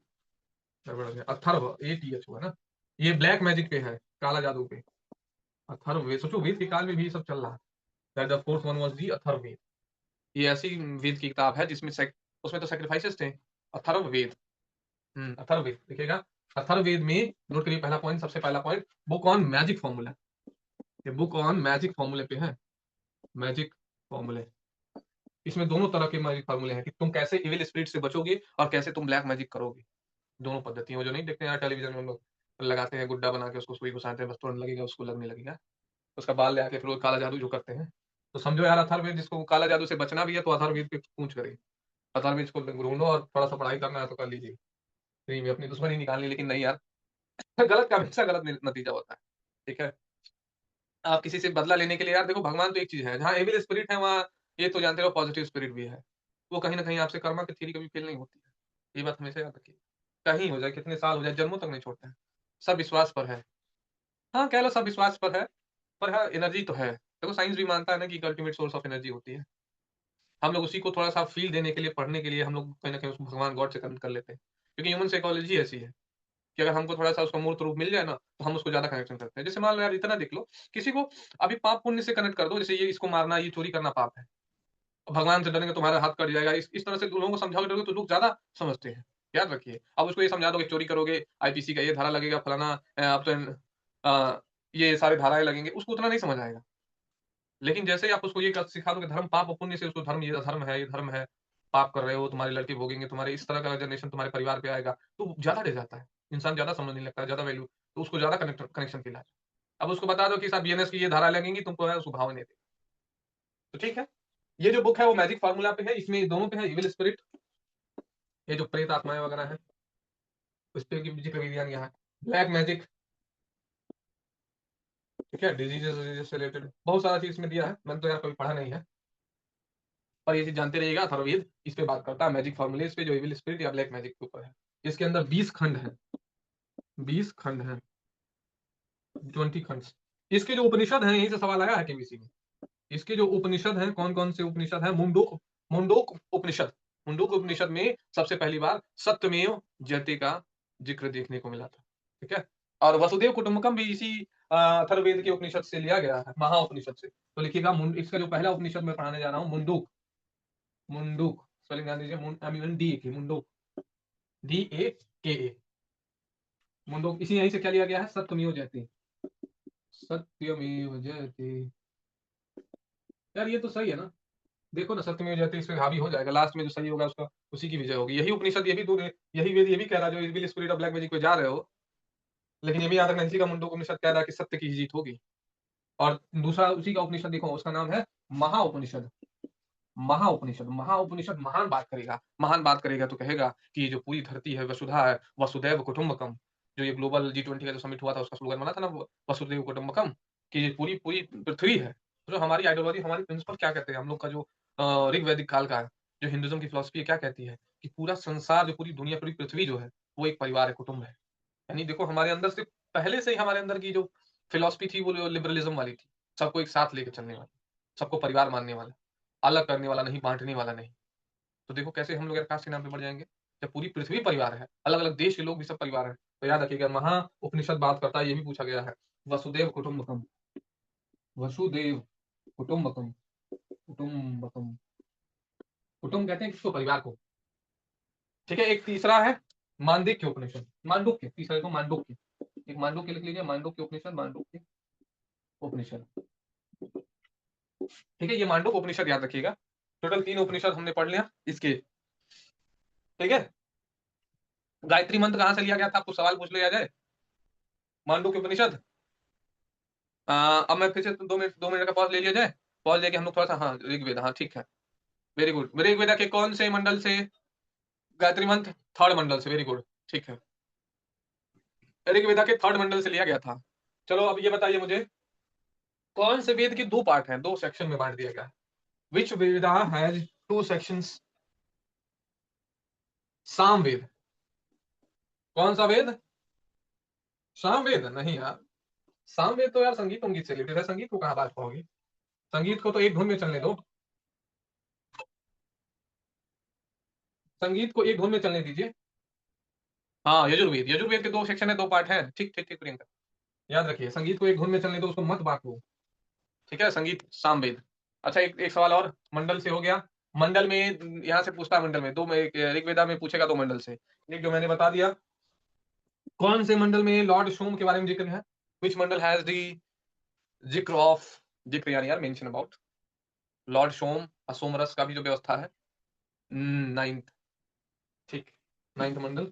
गड़बड़ हो गया। अथर्व, ATH हुआ ना, ये ब्लैक मैजिक पे है, काला जादू पे। अथर्ववेद, सोचो वेद के काल में भी ये सब चल रहा है। The fourth one was the Atharvaveda, ये ऐसी वेद की किताब है जिसमें उसमें तो सेक्रीफाइसेस थे। अथर्ववेद, अथर्ववेद देखिएगा, अथर्ववेद में नोट करिए, पहला पॉइंट, सबसे पहला point, book on magic formula, ये बुक ऑन मैजिक फॉर्मूले पे है, मैजिक फॉर्मूले। इसमें दोनों तरह के मैजिक फॉर्मूले हैं कि तुम कैसे इविल स्पिरिट से बचोगे और कैसे तुम ब्लैक मैजिक करोगे। दोनों पद्धतियां, वो जो नहीं देखते हैं यार टेलीविजन में हम लोग लगाते हैं गुड्डा बना के उसको सुई घुसाते हैं, बस तुरंत लगेगा, उसको लगने लगेगा, उसका बाल ले आके फिर वो काला जादू जो करते हैं। तो समझो यार अथर्ववेद जिसको काला जादू से बचना भी है तो अथर्ववेद पे पूछ करे, अथर्ववेद को ढूंढो और थोड़ा सा पढ़ाई करना है तो कर लीजिए, फ्री में अपनी दुश्मनी निकालनी। लेकिन नहीं यार, गलत का हमेशा गलत नतीजा होता है। ठीक है, आप किसी से बदला लेने के लिए यार देखो, भगवान तो एक चीज है, जहाँ एविल स्पिरिट है वहाँ ये तो जानते हो पॉजिटिव स्पिरिट भी है। वो कहीं ना कहीं आपसे कर्मा की थ्योरी कभी फेल नहीं होती है, ये बात हमेशा याद रखिए। कहीं हो जाए, कितने साल हो जाए, जन्मों तक नहीं छोड़ते हैं। सब विश्वास पर है। हाँ कह लो सब विश्वास पर है, पर हाँ एनर्जी तो है। देखो साइंस भी मानता है ना कि अल्टीमेट सोर्स ऑफ एनर्जी होती है। हम लोग उसी को थोड़ा सा फील देने के लिए, पढ़ने के लिए हम लोग कहीं ना कहीं उसको भगवान गॉड से कनेक्ट कर लेते हैं, क्योंकि ह्यूमन साइकोलॉजी ऐसी है कि अगर हमको थोड़ा सा उसका मूर्त रूप मिल जाए ना तो हम उसको ज्यादा कनेक्शन करते हैं। जैसे मान लो यार इतना देख लो, किसी को अभी पाप पुण्य से कनेक्ट कर दो, जैसे ये इसको मारना, ये चोरी करना पाप है, भगवान से डरेंगे तुम्हारा हाथ कट जाएगा, इस तरह से लोगों को समझाओगे डरोगे तो लोग ज्यादा समझते हैं। याद रखिए, अब उसको ये समझा दो कि चोरी करोगे आईपीसी का ये धारा लगेगा, फलाना अब तो ये सारे धाराएं लगेंगे, उसको उतना नहीं समझ आएगा। लेकिन जैसे ही आप उसको ये सिखा दो कि धर्म पाप और पुण्य से, उसको धर्म, ये धर्म है, ये धर्म है, पाप कर रहे हो, तुम्हारे लड़के भोगेंगे, तुम्हारे इस तरह का जनरेशन तुम्हारे परिवार पे आएगा, तो ज्यादा रह जाता है, इंसान ज्यादा समझने लगता है, ज्यादा वैल्यू, तो उसको ज्यादा कनेक्शन फील आता है। अब उसको बता दो कि साहब बीएनएस की ये धारा लगेंगी, तुमको है उसको भाव नहीं दे। तो ठीक है, ये जो बुक है वो मैजिक फार्मूला पे है, इसमें दोनों पे है, इविल स्पिरिट, ये जो प्रेत आत्माएं वगैरह है उस पे की जिक्र भी दिया गया है, ब्लैक मैजिक, ठीक है, डिजीजेस से रिलेटेड बहुत सारा चीज इसमें दिया है, मैंने तो यार कभी पढ़ा नहीं है, पर ये चीज जानते रहिएगा। अथर्ववेद इस पे बात करता है मैजिक फॉर्मूले, इस पे जो इविल स्पिरिट या ब्लैक मैजिक के ऊपर है। इसके अंदर 20 खंड है, 20 खंड है, 20 खंड। इसके जो उपनिषद हैं, यही से सवाल आया है केबीसी में। इसके जो उपनिषद हैं, कौन कौन से उपनिषद हैं, मुंडूक, मुंडूक उपनिषद, मुंडूक उपनिषद में सबसे पहली बार सत्यमेव जयते का जिक्र देखने को मिला था। ठीक है, और वसुदेव कुटुंबकम भी इसी अथर्ववेद के उपनिषद से लिया गया है, महाउपनिषद से। तो लिखिएगा इसका जो पहला उपनिषद मैं पढ़ाने जा रहा हूँ, मुंडूक, मुंडूक स्पेलिंग ध्यान दीजिए, डी की मुंडूक, DAKA, मुंडूक। इसी यहीं से क्या लिया गया है, सत्यमेव जयते, सत्यमेव जयते। यार ये तो सही है ना, देखो ना, सत्यमेव जयते इस पे हावी हो जाएगा, लास्ट में जो सही होगा उसका उसी की विजय होगी। यही उपनिषद, ये भी दूर, यही वेद ये भी कह रहा है, जो evil spirit of black magic पे जा रहे हो, लेकिन ये भी याद रखना, इसी का मुंडूक उपनिषद कह रहा है कि सत्य की ही जीत होगी। और दूसरा उसी का उपनिषद देखो, उसका नाम है महाउपनिषद, महाउपनिषद, महाउपनिषद महान बात करेगा, महान बात करेगा तो कहेगा कि ये जो पूरी धरती है वसुधा है, वसुदैव कुटुंबकम, जो ये ग्लोबल G20 का जो समिट हुआ था उसका स्लोगन बना था ना, वसुदैव कुटुंबकम, कि ये पूरी पूरी पृथ्वी है। तो जो हमारी आइडियोलॉजी, हमारी प्रिंसिपल क्या कहते हैं, हम लोग का जो ऋग वैदिक काल का है, जो हिंदुज्म की फिलोसफी क्या कहती है कि पूरा संसार, जो पूरी दुनिया, पूरी पृथ्वी जो है वो एक परिवार है, कुटुंब है। यानी देखो हमारे अंदर से पहले से ही हमारे अंदर की जो फिलोसफी थी वो लिबरलिज्म वाली थी, सबको एक साथ लेके चलने वाली, सबको परिवार मानने वाला, अलग करने वाला नहीं, बांटने वाला नहीं। तो देखो कैसे हम लोग यार कास्ट के नाम पे बढ़ जाएंगे, जब पूरी पृथ्वी परिवार है, अलग अलग देश के लोग भी सब परिवार है। तो याद रखिएगा, महा उपनिषद बात करता है, ये भी पूछा गया है, वसुदेव कुटुंबकम, वसुदेव कुटुंबकम, कुटुंबकम, कुटुंब कहते हैं किसको, परिवार को। ठीक है, एक तीसरा है मांडुक्य उपनिषद, मांडुक्य, तीसरा को मांडुक्य, एक मांडुक्य लिख लीजिए, मांडुक्य उपनिषद, मांडुक्य उपनिषद। ठीक है, ये मांडुक्य उपनिषद याद रखिएगा। टोटल 3 उपनिषद हमने पढ़ लिया इसके। ठीक है, गायत्री मंत्र कहां से लिया गया था, आपको सवाल पूछ लिया जाए, मांडुक्य उपनिषद। अब मैं फिर से 2 मिनट का पॉज ले लिया जाए, पॉज लेके हम लोग थोड़ा सा, हाँ ऋग्वेद, हाँ ठीक है, वेरी गुड, ऋग्वेदा के कौन से मंडल से गायत्री मंत्र, थर्ड मंडल से, वेरी गुड, ठीक है, ऋग्वेदा के थर्ड मंडल से लिया गया था। चलो अब ये बताइए मुझे, कौन से वेद के 2 पार्ट हैं, 2 सेक्शन में बांट दिया गया है, विच वेदा हैज 2 सेक्शंस, सामवेद, कौन सा वेद, सामवेद नहीं यार, सामवेद तो यार संगीत संगीत से रिलेटेड है, संगीत को कहां बात पाओगी, संगीत को तो एक धुन में चलने दो, संगीत को एक धुन में चलने दीजिए। हाँ यजुर्वेद, यजुर्वेद के 2 सेक्शन है, 2 पार्ट है, ठीक ठीक ठीक प्रियंका, याद रखिए, संगीत को एक धुन में चलने दो, उसको मत बांटो। ठीक है, संगीत सामवेद। अच्छा एक एक सवाल और, मंडल से हो गया, मंडल में यहां से पूछता है, मंडल में 2 में, ऋग्वेदा में पूछेगा 2 मंडल से, एक जो मैंने बता दिया, कौन से मंडल में लॉर्ड सोम के बारे में जिक्र है, विच मंडल हैज दी जिक्र यानी यार मेंशन अबाउट लॉर्ड सोम सोमरस का भी जो व्यवस्था है। नाइन्थ, ठीक, नाइन्थ मंडल।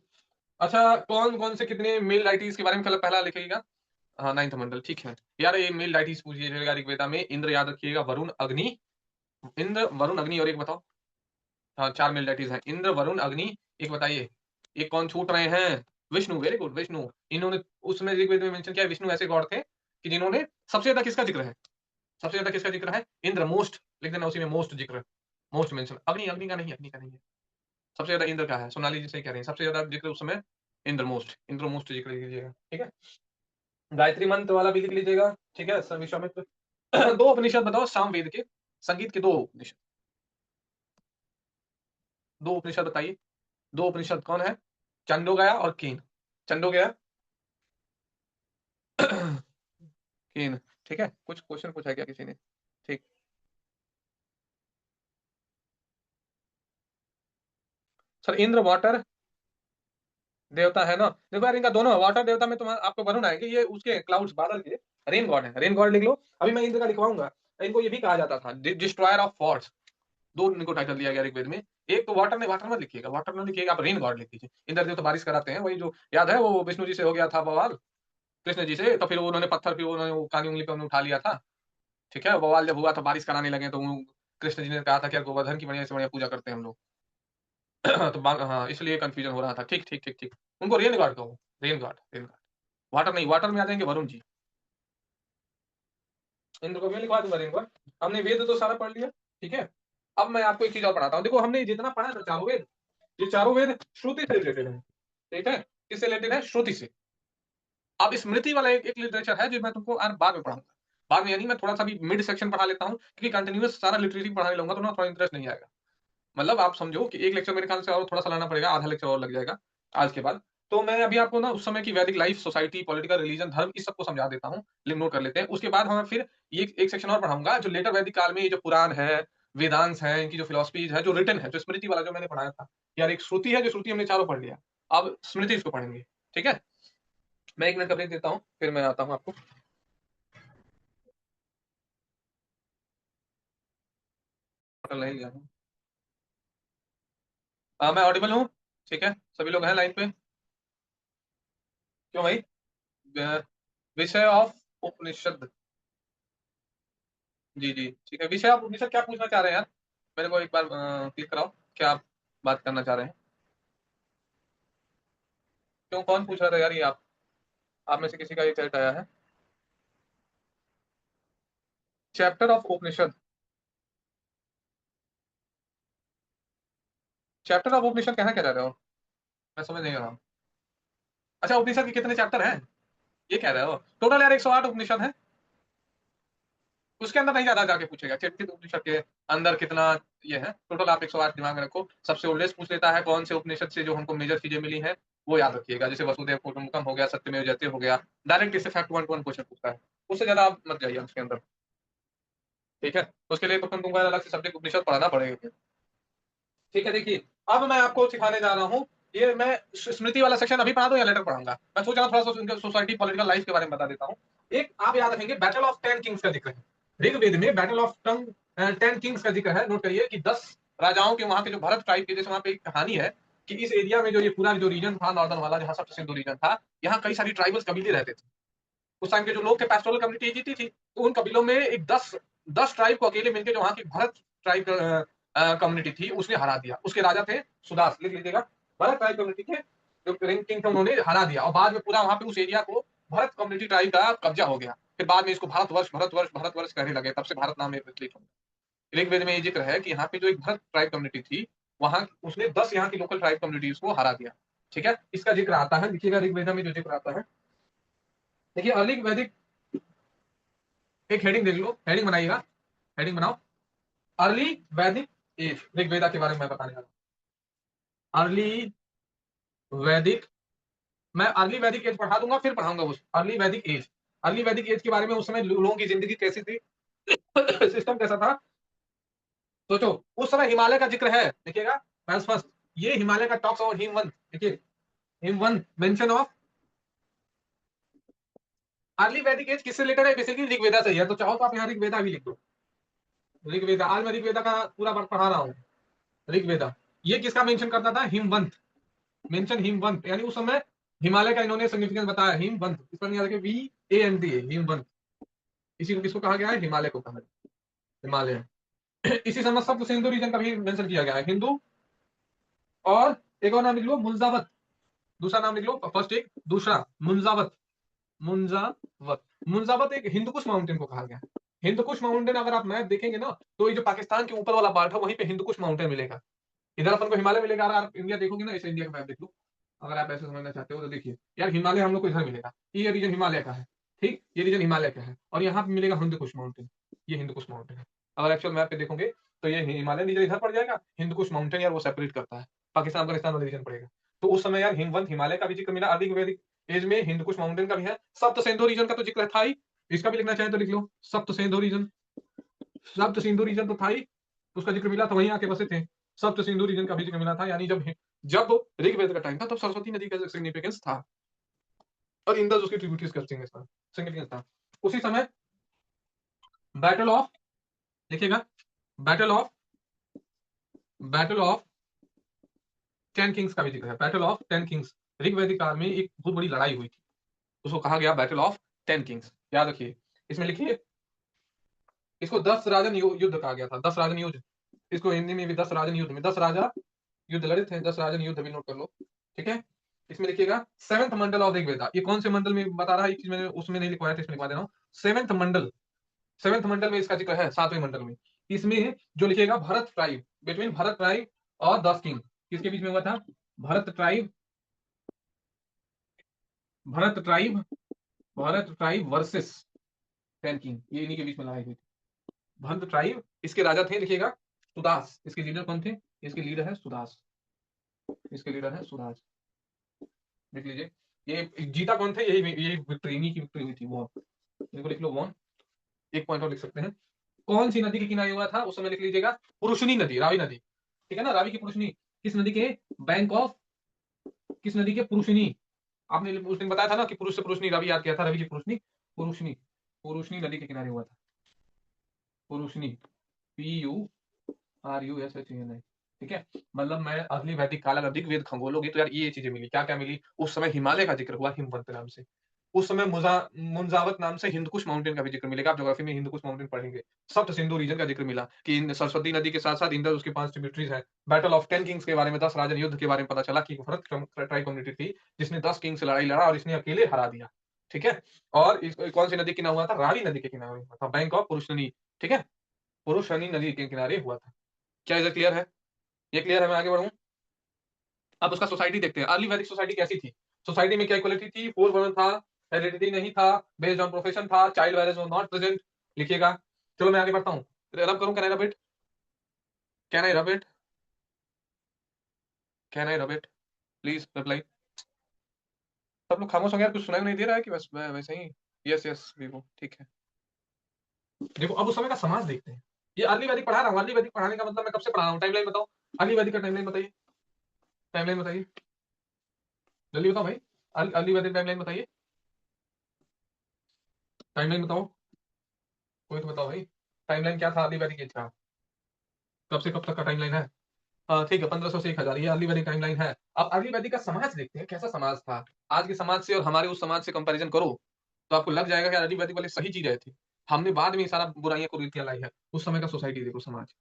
अच्छा, कौन कौन से कितने मेल डाइटीज के बारे में पहला लिखिएगा। हाँ, नाइन्थ मंडल, ठीक है यार। ये मेल डाइटीज पूछिएगा ऋग्वेदा में। इंद्र याद रखिएगा, वरुण अग्नि, इंद्र वरुण अग्नि, और एक बताओ। हाँ, 4 मेल डेटीज हैं, इंद्र वरुण अग्नि। एक बताइए, एक कौन छूट रहे हैं? Vishnu, very good, Vishnu. इन्होंने उसमें ऋग्वेद में मेंशन किया है, विष्णु ऐसे गॉड थे कि जिन्होंने सबसे ज्यादा किसका जिक्र है? सबसे ज्यादा किसका जिक्र है? इंद्र, मोस्ट लिख देना उसी में, मोस्ट जिक्र, मोस्ट मेंशन। अग्नि, अग्नि का नहीं, अग्नि का नहीं है। सबसे ज्यादा इंद्र का है, सोनाली जी से कह रहे हैं, सबसे ज्यादा जिक्र उस समय इंद्र मोस्ट, इंद्र मोस्ट जिक्र लिख लीजिएगा, ठीक है। गायत्री मंत्र वाला भी लिख लीजिएगा, ठीक है, विश्वामित्र। दो उपनिषद बताओ सामवेद के, संगीत के दो उपनिषद, दो उपनिषद बताइए। दो उपनिषद कौन है? चंडोगया और कीन। चंडोगया कीन, ठीक है। कुछ क्वेश्चन पूछा क्या किसी ने? ठीक। सर, इंद्र वाटर देवता है ना। देखो यार, इनका दोनों वाटर देवता में तुम्हारा आपको वरुण आएंगे, ये उसके क्लाउड्स, बादल के रेन गॉड है, रेन गॉड लिख लो। अभी मैं इंद्र का लिखवाऊंगा। इनको ये भी कहा जाता था डिस्ट्रॉयर ऑफ फॉर्ट्स। दो इनको टाइटल दिया गया ऋग्वेद में। एक तो वाटर में, वाटर मत लिखिएगा, वाटर में लिखिएगा आप, रेन गॉड लिख दीजिए। इंद्रदेव तो बारिश कराते हैं, वही जो याद है वो विष्णु जी से हो गया था बवाल, कृष्ण जी से, तो फिर उन्होंने पत्थर, फिर उन्होंने वो कानी उंगली पे उन्होंने उठा लिया था। ठीक है, बवाल जब हुआ तो बारिश कराने लगे, तो कृष्ण जी ने कहा था कि यार गोवर्धन की बढ़िया से बढ़िया पूजा करते हैं हम लोग। तो हाँ, इसलिए कंफ्यूजन हो रहा था। ठीक ठीक ठीक ठीक, उनको रेन गॉड कहो, rain God, rain God. Water नहीं, वाटर में आ जाएंगे वरुण जी। इंद्र को मैं लिखवा दूंगा रेन गॉड। हमने वेद तो सारा पढ़ लिया, ठीक है। अब मैं आपको एक चीज और पढ़ाता हूँ। देखो, हमने जितना पढ़ा ना चारों वेद, ये चारों वेद श्रुति से रिलेटेड है, ठीक है। किससे रिलेटेड है? श्रुति से। अब स्मृति वाला एक लिटरेचर है जो मैं तुमको बाद में पढ़ाऊंगा। बाद में यानी मैं थोड़ा सा भी मिड सेक्शन पढ़ा लेता हूँ, क्योंकि कंटिन्यूस सारा लिटरेचर पढ़ाने लगूंगा तो ना थोड़ा इंटरेस्ट नहीं आएगा। मतलब आप समझो कि एक लेक्चर मेरे ख्याल से और थोड़ा सा लाना पड़ेगा, आधा लेक्चर और लग जाएगा आज के बाद। तो मैं अभी आपको ना उस समय की वैदिक लाइफ, सोसाइटी, पॉलिटिकल, रिलीजन, धर्म, इस सबको समझा देता हूँ। लिंक नोट कर लेते हैं। उसके बाद हम फिर ये एक सेक्शन और पढ़ाऊंगा जो लेटर वैदिक काल में ये जो पुराण है, वेदांत है, इनकी जो फिलोसफीज है, जो रिटन है, जो स्मृति वाला जो मैंने पढ़ाया था। यार एक श्रुति है, जो श्रुति हमने चारों पढ़ लिया। अब स्मृति इसको पढ़ेंगे, ठीक है। मैं 1 मिनट का ब्रेक देता हूँ, फिर मैं आता हूँ आपको। नहीं गया हूँ। मैं ऑडिबल हूँ, ठीक है, सभी लोग हैं लाइन पे? क्यों भाई? विषय ऑफ उपनिषद, जी जी, ठीक है। विषय ऑफ उपनिषद क्या पूछना चाह रहे हैं यार? मेरे को एक बार क्लिक कराओ, क्या आप बात करना चाह रहे हैं? क्यों, कौन पूछ रहा था यार? ये आप में से किसी का ये चैट आया है? Chapter of Upanishad, chapter of Upanishad कहना क्या चाह रहे हो? मैं समझ नहीं रहा हूँ। अच्छा, उपनिषद के कितने चैप्टर हैं ये कह रहे हो? टोटल यार 108 उपनिषद है। उसके अंदर नहीं ज्यादा जाके पूछेगा, चैप्टर उपनिषद के अंदर कितना ये है टोटल। आप 108 दिमाग में रखो। सबसे ओल्डेस्ट पूछ लेता है कौन से उपनिषद से जो हमको मेजर चीजें मिली हैं, वो याद रखिएगा। जैसे वसुदेव कुटुंबकम हो गया, सत्यमेव जयते हो गया। डायरेक्ट इससे फैक्ट 1 to 1 क्वेश्चन पूछता है। उससे ज्यादा आप मत जाइए उसके अंदर, ठीक है। उसके लिए तो फिर तुमको अलग से सब्जेक्ट उपनिषद पढ़ाना पड़ेगा, ठीक है। देखिए, अब मैं आपको सिखाने जा रहा हूँ। ये मैं स्मृति वाला सेक्शन अभी पढ़ा दूं या लेटर पढ़ाऊंगा? मैं सोच रहा हूँ थोड़ा सा उनके सोसाइटी, पॉलिटिकल लाइफ के बारे में बता देता हूँ। एक आप याद रखेंगे, बैटल ऑफ 10 किंग्स का जिक्र है ऋग्वेद में। बैटल ऑफ 10 किंग्स का जिक्र है। नोट करिए कि 10 राजाओं के, वहां के जो भरत ट्राइब के, जैसे वहां पे एक कहानी है कि इस एरिया में जो ये पूरा जो रीजन था, नॉर्दर्न वाला, जहां सबसे सिंधु रीजन था, यहाँ कई सारी ट्राइबल्स कबीले रहते थे। उस टाइम के जो लोग थे, पैस्टोरल कम्युनिटी जीती थी, तो उन कबीलों में एक 10 ट्राइब को अकेले मिलकर जो वहां की भरत ट्राइब कम्युनिटी थी, उसने हरा दिया। उसके राजा थे सुदास, लिख लीजिएगा। भरत ट्राइब कम्युनिटी के जो रिंग किंग थे, उन्होंने हरा दिया, और बाद में पूरा वहां पे उस एरिया को भरत कम्युनिटी ट्राइब का कब्जा हो गया। फिर बाद में इसको भारतवर्ष, भारतवर्ष, भारतवर्ष कहने लगे, तब से भारत नाम में प्रचलित हो गया। ऋग्वेद में ये जिक्र है कि यहाँ पे जो एक भरत ट्राइब कम्युनिटी थी, वहां उसने 10 यहाँ की लोकल ट्राइब कम्युनिटीज को हरा दिया, ठीक है। इसका जिक्र आता है, लिखिएगा ऋग्वेद में जो जिक्र आता है। देखिए, अर्ली वैदिक, एक हेडिंग देख लो, हेडिंग बनाइएगा, हेडिंग बनाओ। अर्ली वैदिक एज, ऋग्वेदा के बारे में मैं बताने जा रहा हूँ। अर्ली वैदिक, मैं अर्ली वैदिक एज पढ़ा दूंगा, फिर पढ़ाऊंगा उस अर्ली वैदिक एज। अर्ली वैदिक एज के बारे में उस समय लोगों की जिंदगी कैसी थी, सिस्टम कैसा था। सोचो, उस समय हिमालय का जिक्र है, देखिएगा। फर्स्ट फर्स्ट, ये हिमालय का टॉक्स और हिमवंत, देखिए, हिमवंत मेंशन ऑफ अर्ली वैदिक एज किससे रिलेटेड है? बेसिकली ऋग्वेदा से ही है। तो चाहो तो आप यहाँ ऋग्वेदा भी लिख दो। ऋग्वेदा, आज मैं ऋग्वेदा का पूरा पढ़ा रहा हूँ। ऋग्वेदा ये किसका मेंशन करता था? हिमवंत। मेंशन हिमवंत, यानी उस समय हिमालय का इन्होंने सिग्निफिकेंस बताया। हिमवंत, इस पर याद रखिए, VANT, हिमवंत। इसी को किसको कहा गया है? हिमालय को कहा गया, हिमालय। इसी समय सप्त सिंधु रीजन का भी मेंशन किया गया है, हिंदू। और एक और नाम लिख लो, मुंजावत। दूसरा नाम लिख लो, फर्स्ट एक, दूसरा मुंजावत। मुंजावत, मुंजावत एक हिंदुकुश माउंटेन को कहा गया है। हिंदुकुश माउंटेन, अगर आप मैप देखेंगे ना, तो ये जो पाकिस्तान के ऊपर वाला पार्ट है, वहीं पे हिंदुकुश माउंटेन मिलेगा। इधर अपन को हिमालय मिलेगा। अगर आप इंडिया देखोगे ना, ऐसे इंडिया का मैप देख लो, अगर आप ऐसे समझना चाहते हो तो देखिए यार, हिमालय हम लोग को इधर मिलेगा, ये रीजन हिमालय का है। ठीक, ये रीजन हिमालय का है, और यहाँ पे मिलेगा हिंदुकुश माउंटेन। ये हिंदुकुश माउंटेन है। अगर एक्चुअल मैप पे देखोगे तो ये हिमालय रीजन इधर पड़ जाएगा, हिंदुकुश माउंटेन यार वो सेपरेट करता है, पाकिस्तान अफगानिस्तान वाला रीजन पड़ेगा। तो उस समय यार हिमवंत, हिमालय का भी जिक्र मिला आदि वैदिक एज में, हिंदुकुश माउंटेन का भी है, सप्त सिंधु रीजन का तो जिक्र था ही। इसका भी लिखना चाहे तो लिख लो, सप्त सिंधु रीजन। सप्त सिंधु रीजन तो था ही, उसका जिक्र मिला, तो वहीं आके बसे थे। सप्त सिंधु रीजन का भी जिक्र मिला था, यानी जब जब ऋग्वेद का टाइम था, तब सरस्वती नदी का सिग्निफिकेंस था, और इंदस उसकी ट्रिब्यूटरीज का सिग्निफिकेंस था। उसी समय बैटल ऑफ, लिखिएगा, battle of battle of 10 Kings का भी जिक्र है। बैटल ऑफ 10 किंग्स, ऋग्वैदिक काल में एक बहुत बड़ी लड़ाई हुई थी, उसको कहा गया बैटल ऑफ 10 किंग्स। याद रखिए, इसमें लिखिए, इसको 10 राजन युद्ध कहा गया था। 10 राजन युद्ध, इसको हिंदी में भी 10 राजन युद्ध में 10 राजा युद्ध लड़े थे। 10 राजन युद्ध भी नोट कर लो, ठीक है। इसमें लिखिएगा सेवेंथ मंडल ऑफ ऋग्वेदा। ये कौन से मंडल में बता रहा है, ये चीज मैंने उसमें नहीं लिखवाया था, इसमें लिखवा दे रहा हूँ। सेवेंथ मंडल, सेवेंथ मंडल में इसका जिक्र है, 7वें मंडल में। इसमें जो लिखेगा, Bharat tribe, between Bharat tribe और 10 किंग, किसके बीच में हुआ था? Bharat tribe, Bharat tribe, Bharat tribe versus 10 king, ये इन्हीं के बीच में लड़ाई हुई थी। भरत ट्राइब, इसके राजा थे, लिखिएगा, सुदास। इसके लीडर कौन थे? इसके लीडर है सुदास, इसके लीडर है सुदास, देख लीजिए। ये जीता कौन थे? यही विक्ट्री, इन्हीं की विक्ट्री हुई थी, वॉन। इनको लिख लो, वॉन। एक पॉइंट और लिख सकते हैं, कौन सी नदी के किनारे हुआ था उस समय, लिख लीजिएगा, पुरुषनी नदी, रावी नदी, ठीक है ना, रावी की पुरुषनी। किस नदी के बैंक ऑफ, किस नदी के? पुरुषनी। आपने उस दिन बताया था ना कि पुरुष से पुरुषनी रवि याद किया था, रवि की पुरुषनी, पुरुषनी, पुरुषनी नदी के किनारे हुआ था, पुरुषनी, PURUSHNI, ठीक है। मतलब मैं अगली वैदिक काल, अगर ऋग्वेद खंगोलोगी तो यार ये चीजें मिली, क्या क्या मिली? उस समय हिमालय का जिक्र हुआ हिमवंत नाम से। उस समय मुंजावत नाम से हिंदकुश माउंटेन का भी जिक्र मिलेगा, आप ज्योग्राफी में हिंदकुश माउंटेन पढ़ेंगे। सप्त सिंधु रीजन का जिक्र मिला कि सरस्वती नदी के साथ साथ इंदस उसके 5 ट्रिब्यूटरीज है। बैटल ऑफ 10 किंग्स के बारे में, 10 राजन युद्ध के बारे में पता चला कि भरत ट्राइब कम्युनिटी थी जिसने 10 किंग से लड़ाई लड़ा और इसने अकेले हरा दिया, ठीक है। और कौन सी नदी के किनारे हुआ था? रावी नदी के किनारे हुआ था, बैंक ऑफ पुरुषनी, ठीक है, पुरुषनी नदी के किनारे हुआ था। क्या इधर क्लियर है? ये क्लियर है? मैं आगे बढ़ूं। अब उसका सोसाइटी देखते हैं, अर्ली वैदिक सोसाइटी कैसी थी। सोसाइटी में क्या इक्वलिटी थी? फोर वर्न था, हेरिडिटी नहीं था, बेस्ड ऑन प्रोफेशन था, child marriage was not present, लिखिएगा। चलो मैं आगे बढ़ता हूँ, रब करूं, can I rub it, can I rub it, can I rub it, please reply. सब लोग खामोश हो गए, कुछ सुनाई नहीं दे रहा है कि बस वैसे ही? यस यस वीवो, ठीक है। देखो अब उस समय का समाज देखते हैं। ये अर्ली वैदिक पढ़ा रहा हूँ, अर्ली वैदिक पढ़ाने का मतलब मैं कब से पढ़ा रहा हूँ, टाइमलाइन बताओ। अर्ली वैदिक का टाइमलाइन बताइए, टाइमलाइन बताइए, जल्दी बताओ भाई। अर्ली वैदिक टाइमलाइन बताइए, टाइमलाइन बताओ, कोई तो बताओ भाई। टाइमलाइन क्या था अर्ली वैदिक एज का, कब से कब तक का टाइमलाइन है? ठीक है, 1500 से 1000, ये अर्ली वैदिक टाइमलाइन है। अब अर्ली वैदिक का समाज देखते हैं, कैसा समाज था। आज के समाज से और हमारे उस समाज से कंपैरिजन करो, तो आपको लग जाएगा कि अर्ली वैदिक वाले सही चीज रहे थे। हमने बाद में ये सारा बुराइयां कुरीतियां लाई है। उस समय का सोसाइटी देखो, समाज,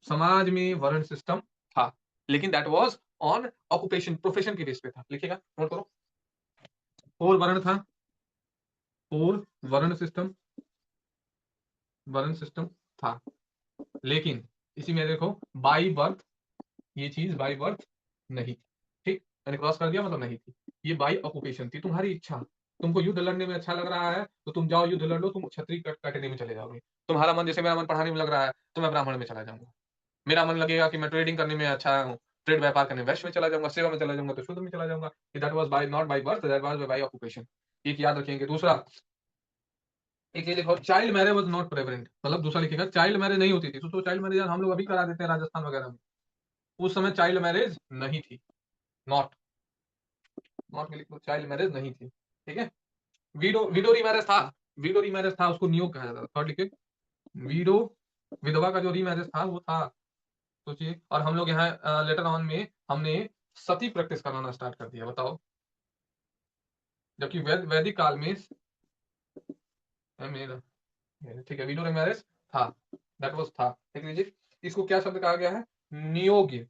समाज में वर्ण सिस्टम था, लेकिन that was on occupation, profession के बेस पे था, लिखिएगा, नोट करो। फोर वर्ण था, फोर वर्ण सिस्टम, वर्ण सिस्टम था, लेकिन इसी में देखो, बाई बर्थ, ये चीज बाई बर्थ नहीं थी, ठीक, मैंने क्रॉस कर दिया, मतलब नहीं थी। ये बाई ऑक्यूपेशन थी, तुम्हारी इच्छा। तुमको युद्ध लड़ने में अच्छा लग रहा है तो तुम जाओ युद्ध लड़ लो, तुम क्षत्रिय कैटेगरी में चले जाओगे। तुम्हारा मन, जैसे मेरा मन पढ़ाने में लग रहा है तो मैं ब्राह्मण में चला जाऊंगा। मेरा मन लगेगा कि मैं ट्रेडिंग करने में अच्छा हूँ, ट्रेड व्यापार करने में वैश्य में चला जाऊंगा, सेवा में चला जाऊंगा तो शूद्र में चला जाऊंगा। That was by not by birth, that was by occupation. एक याद रखेंगे। दूसरा, एक ये लिखो, child marriage was not prevalent, मतलब दूसरा लिखेगा, चाइल्ड मैरिज नहीं होती थी। तो चाइल्ड मैरिज हम लोग अभी करा देते हैं राजस्थान वगैरह में, उस समय चाइल्ड मैरिज नहीं थी। नॉट, नॉट में लिख लो, चाइल्ड मैरिज नहीं थी, ठीक है। विडो रीमैरेज था, विडो रीमैरेज था, उसको नियोग कहा जाता था। थर्ड लिखिए, विडो, विधवा का जो रीमैरेज था वो था, सोचिए। और हम लोग यहाँ लेटर ऑन में हमने सती प्रैक्टिस कराना स्टार्ट कर दिया, बताओ। जबकि वैदिक काल में मेरा, ठीक है, विडो रीमैरेज था, दैट वाज था, देख लीजिए। इसको क्या शब्द कहा गया है? नियोग्य।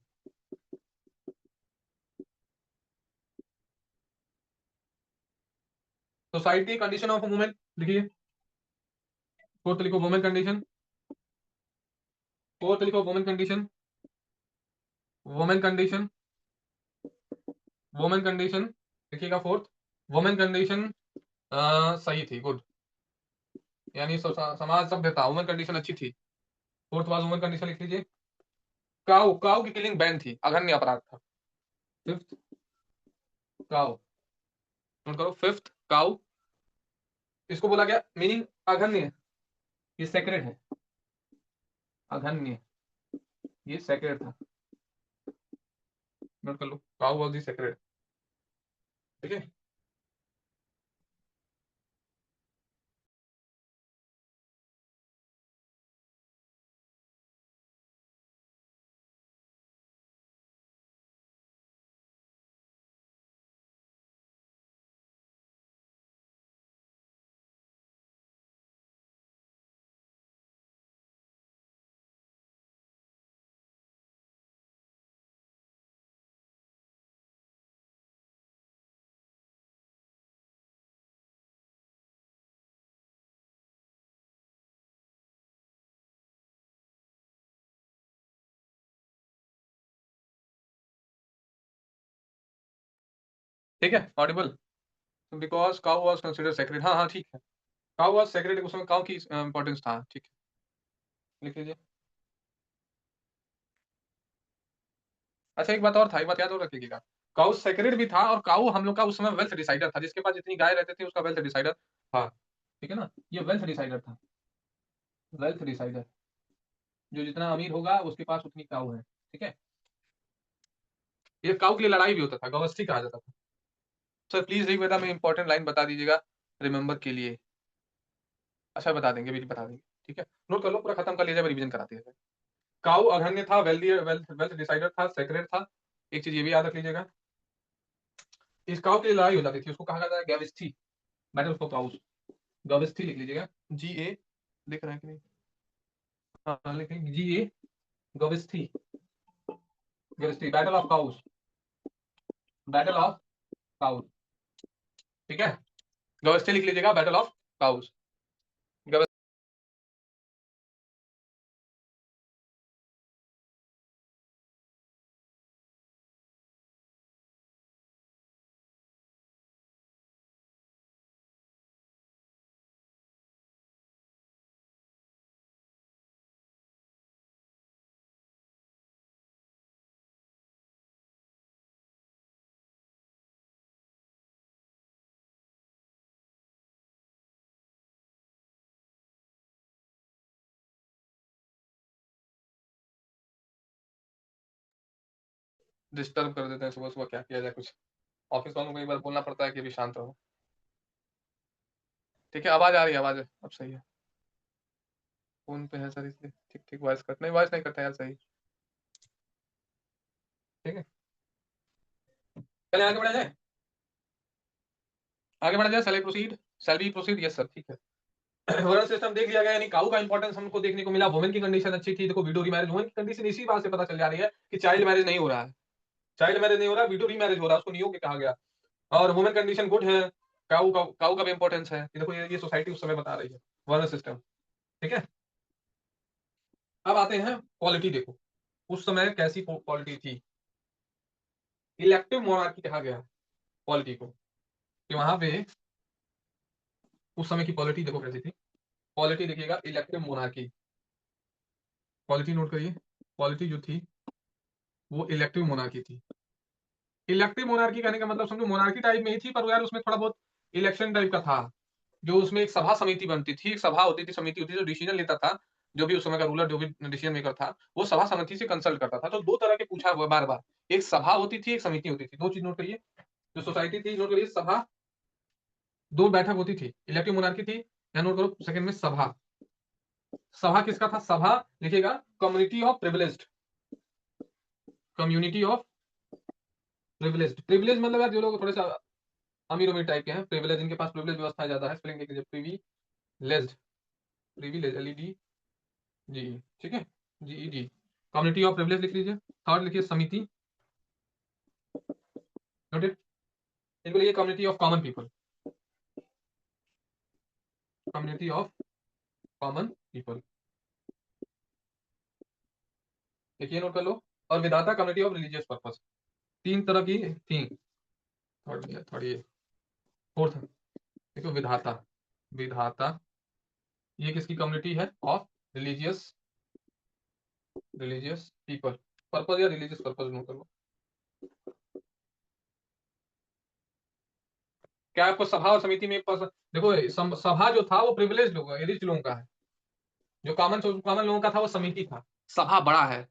सोसाइटी कंडीशन ऑफ वुमेन लिखिए, फोर्थ लिखो वुमेन कंडीशन, फोर्थ लिखो women condition, women condition, women condition लिखिएगा फोर्थ। वुमेन कंडीशन सही थी, गुड, यानी समाज सभ्यता, वुमेन कंडीशन अच्छी थी। फोर्थ वाज वुमेन कंडीशन, लिख लीजिए। काऊ, काऊ की किलिंग बैन थी, अघन्य अपराध था। फिफ्थ, काऊ, नोट करो, फिफ्थ काऊ, इसको बोला गया मीनिंग अघन्य, ये सेक्रेड है, अघन्य, ये सेक्रेड था, नोट कर लो, काऊ वाज दी सेक्रेड, ठीक है। ठीक है, Audible, because cow was considered sacred, हाँ हाँ ठीक है, काऊ वाज सेक्रेड, उसमें काऊ की इंपॉर्टेंस था, ठीक है, लिख लीजिए। अच्छा, एक बात और था, एक बात याद और रखिएगा, काऊ सेक्रेड भी था, और काऊ हम लोग का उस समय वेल्थ डिसाइडर था, जिसके पास जितनी गाय रहते थे उसका वेल्थ डिसाइडर था, ठीक है ना, ये वेल्थ डिसाइडर था, वेल्थ डिसाइडर, जो जितना अमीर होगा उसके पास उतनी काऊ है, ठीक है। ये काऊ के लिए लड़ाई भी होता था, गवस्ती कहा जाता था। सर प्लीज ऋग्वेदा में इंपॉर्टेंट लाइन बता दीजिएगा रिमेंबर के लिए, अच्छा बता देंगे, अभी बता देंगे, ठीक है, नोट कर लो, पूरा खत्म कर लीजिए, रिवीजन कराते हैं। काऊ अघन्य था, वेल्थ वेल्थ डिसाइडर था, सेक्रेड था, एक चीज ये भी याद रख लीजिएगा। इस काऊ के लिए लड़ाई हो जाती थी, उसको कहा जाता है गैविस्थी, बैटल फॉर काउस, गविस्थी लिख लीजिएगा, GA, लिख रहे हैं कि नहीं, हाँ लिखेंगे, GA, Gavishti, Gavishti, battle of cows, battle of cows, ठीक है, गविस्थी लिख लीजिएगा, बैटल ऑफ काउस। डिस्टर्ब कर देते हैं सुबह सुबह, क्या किया जाए, कुछ ऑफिस वालों को एक बार बोलना पड़ता है कि अभी शांत रहो, ठीक है, आवाज आ रही है, आवाज है अब सही है, फोन पे है सर इसलिए, ठीक ठीक, वॉइस कट नहीं, वॉइस नहीं करते यार, सही, ठीक है, चले आगे बढ़ा जाए, आगे बढ़ा जाए, चले proceed, shall we proceed, yes sir, ठीक है। वर्नल सिस्टम देख लिया गया, यानी काऊ का इंपॉर्टेंस हमको देखने को मिला, वुमेन की कंडीशन अच्छी थी, देखो विडो रीमैरिज, वुमेन की कंडीशन इसी बात से पता चल जा रही है कि चाइल्ड मैरिज नहीं हो रहा है, चाइल्ड मैरिज नहीं हो रहा, विडो रीमैरिज हो रहा है, उसको नियोग कहा गया, और वुमेन कंडीशन गुड है, काऊ का भी इंपॉर्टेंस है, ये देखो, ये सोसाइटी उस समय बता रही है, वर्नल सिस्टम, ठीक है। अब आते हैं पॉलिटी, देखो उस समय कैसी पॉलिटी थी, इलेक्टिव मोनार्की कहा गया पॉलिटी को, कि वहां पे उस समय की पॉलिटी देखो कैसी थी, पॉलिटी देखिएगा, इलेक्टिव मोनार्की, पॉलिटी नोट करिए, पॉलिटी जो थी वो इलेक्टिव मोनार्की थी। इलेक्टिव मोनार्की कहने का मतलब समझो मोनार्की टाइप में ही थी, पर यार उसमें थोड़ा बहुत इलेक्शन टाइप का था, जो उसमें एक सभा समिति बनती थी, एक सभा होती थी, समिति होती थी, जो डिसीजन लेता था, जो भी उस समय का रूलर, जो भी डिसीजन मेकर था, वो सभा समिति से कंसल्ट करता था, तो दो तरह के पूछा हुआ बार बार, एक सभा होती थी, एक समिति होती थी, दो चीज नोट करिए, जो सोसाइटी थी, नोट करिए, सभा, दो बैठक होती थी, इलेक्टिव मोनार्की थी, यहाँ नोट करो। सेकंड में सभा, सभा किसका था? सभा लिखिएगा community of privileged, community of privileged. Privilege मतलब यार जो लोग थोड़े सा अमीर उमीर टाइप के हैं, प्रिविलेज, इनके पास प्रिविलेज व्यवस्था ज्यादा है। स्पेलिंग देख लीजिए, प्रिविलेज्ड, प्रिविलेज, एलईडी जी, ठीक है, जीईडी, कम्युनिटी ऑफ प्रिविलेज लिख लीजिए। थर्ड लिखिए समिति, नोटेड। इनको लिखिए community of common people, community of common people, देखिए नोट कर लो। और विधाता कम्युनिटी ऑफ रिलीजियस पर्पस, तीन तरह की थी। थर्ड ये फोर्थ देखो, विधाता, विधाता ये किसकी कम्युनिटी है? Of religious, religious people, purpose या रिलीजियस पर्पस नोट कर लो। क्या आपको सभा और समिति में देखो सभा जो था वो प्रिविलेज लोगों, रिच लोगों का है। जो कॉमन कॉमन लोगों का था वो समिति था। सभा बड़ा है,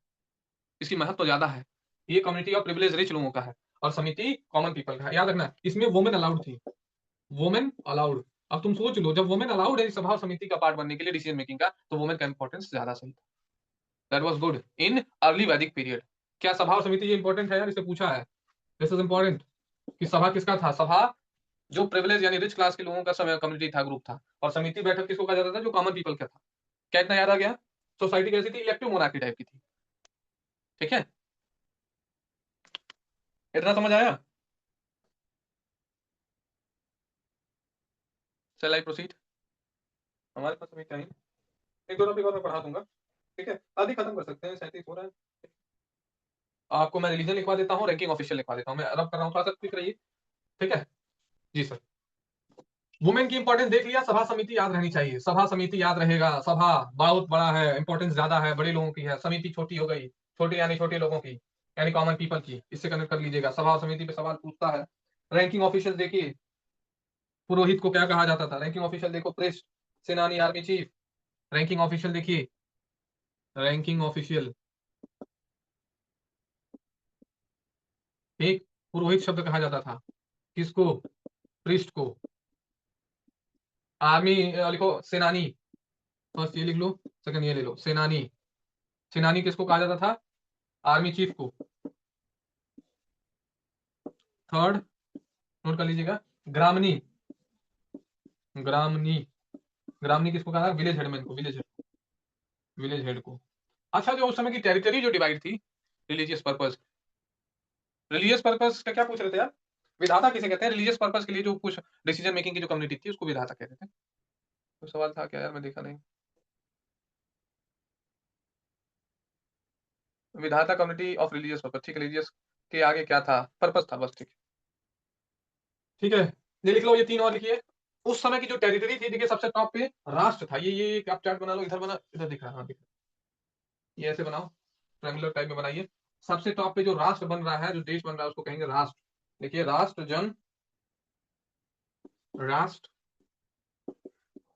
इसकी महत्व तो ज्यादा है। ये कम्युनिटी ऑफ प्रिविलेज रिच लोगों का है, और समिति कॉमन पीपल का है। याद रखना, इसमें वुमेन अलाउड थी, वुमेन अलाउड। अब तुम सोच लो, जब वुमेन अलाउड है सभा समिति का पार्ट बनने के लिए डिसीजन मेकिंग का, तो वुमेन का इंपॉर्टेंस ज्यादा सही था। That was good in early वैदिक पीरियड। क्या सभा और समिति ये इंपॉर्टेंट है यार? इसे पूछा है, दिस इज इंपॉर्टेंट कि सभा किसका था? सभा जो प्रिविलेज यानी रिच क्लास के लोगों का समय कम्युनिटी था, ग्रुप था। और समिति बैठक किसको कहा जाता था? जो कॉमन पीपल का था। क्या इतना याद आ गया? सोसाइटी कैसी थी? इलेक्टिव मोनार्की टाइप की थी, ठीक है, इतना समझ आया? चल आई प्रोसीड। हमारे पास अभी टाइम एक दो टॉपिक और मैं पढ़ा दूंगा, ठीक है, आधी खत्म कर सकते हैं, 37 हो रहा है। आपको मैं रिलीजन लिखवा देता हूँ, रैंकिंग ऑफिशियल लिखवा देता हूँ, मैं रब कर रहा हूँ, थोड़ा सा क्लिक रहिए, ठीक है जी सर। वुमेन की इंपॉर्टेंस देख लिया, सभा समिति याद रहनी चाहिए। सभा समिति याद रहेगा, सभा बहुत बड़ा है, इंपॉर्टेंस ज्यादा है, बड़े लोगों की है। समिति छोटी हो गई, छोटे यानी छोटे लोगों की, यानी कॉमन पीपल की, इससे कनेक्ट कर लीजिएगा। सभा और समिति पे सवाल पूछता है। रैंकिंग ऑफिशियल देखिए, पुरोहित को क्या कहा जाता था? रैंकिंग ऑफिशियल देखो, प्रेस्ट, सेनानी, आर्मी चीफ। रैंकिंग ऑफिशियल देखिए, रैंकिंग ऑफिशियल, ठीक, पुरोहित शब्द कहा जाता था किसको? प्रिस्ट को। आर्मी लिखो सेनानी, फर्स्ट ये लिख लो, सेकंड ये ले लो, सेनानी। सेनानी किसको कहा जाता था? आर्मी चीफ को। थर्ड नोट कर लीजिएगा, ग्रामनी, ग्रामनी, ग्रामनी किसको कहा? विलेज हेडमैन को, विलेज हेड, विलेज हेड को। अच्छा, जो उस समय की टेरिटरी जो डिवाइड थी, रिलीजियस पर्पस, रिलीजियस पर्पस का क्या पूछ रहे थे यार? विधाता किसे कहते हैं? रिलीजियस पर्पस के लिए जो कुछ डिसीजन मेकिंग की जो कम्युनिटी थी उसको विधाता कहते थे। तो सवाल था क्या यार, मैं देखा नहीं। विधाता कम्युनिटी ऑफ रिलीजियस पर्पस, ठीक है, रिलीजियस के आगे क्या था? पर्पस था बस, ठीक है, ठीक है, ये लिख लो, ये तीन और लिखिए। उस समय की जो टेरिटरी थी, देखिए सबसे टॉप पे राष्ट्र था। ये आप चार्ट बना लो, इधर बना, इधर दिख रहा है, हाँ दिख रहा है। ये ऐसे बनाओ, ट्रायंगुलर टाइप में बनाइए। सबसे टॉप पे जो राष्ट्र बन रहा है, जो देश बन रहा है, उसको कहेंगे राष्ट्र। देखिए राष्ट्र, जन, राष्ट्र।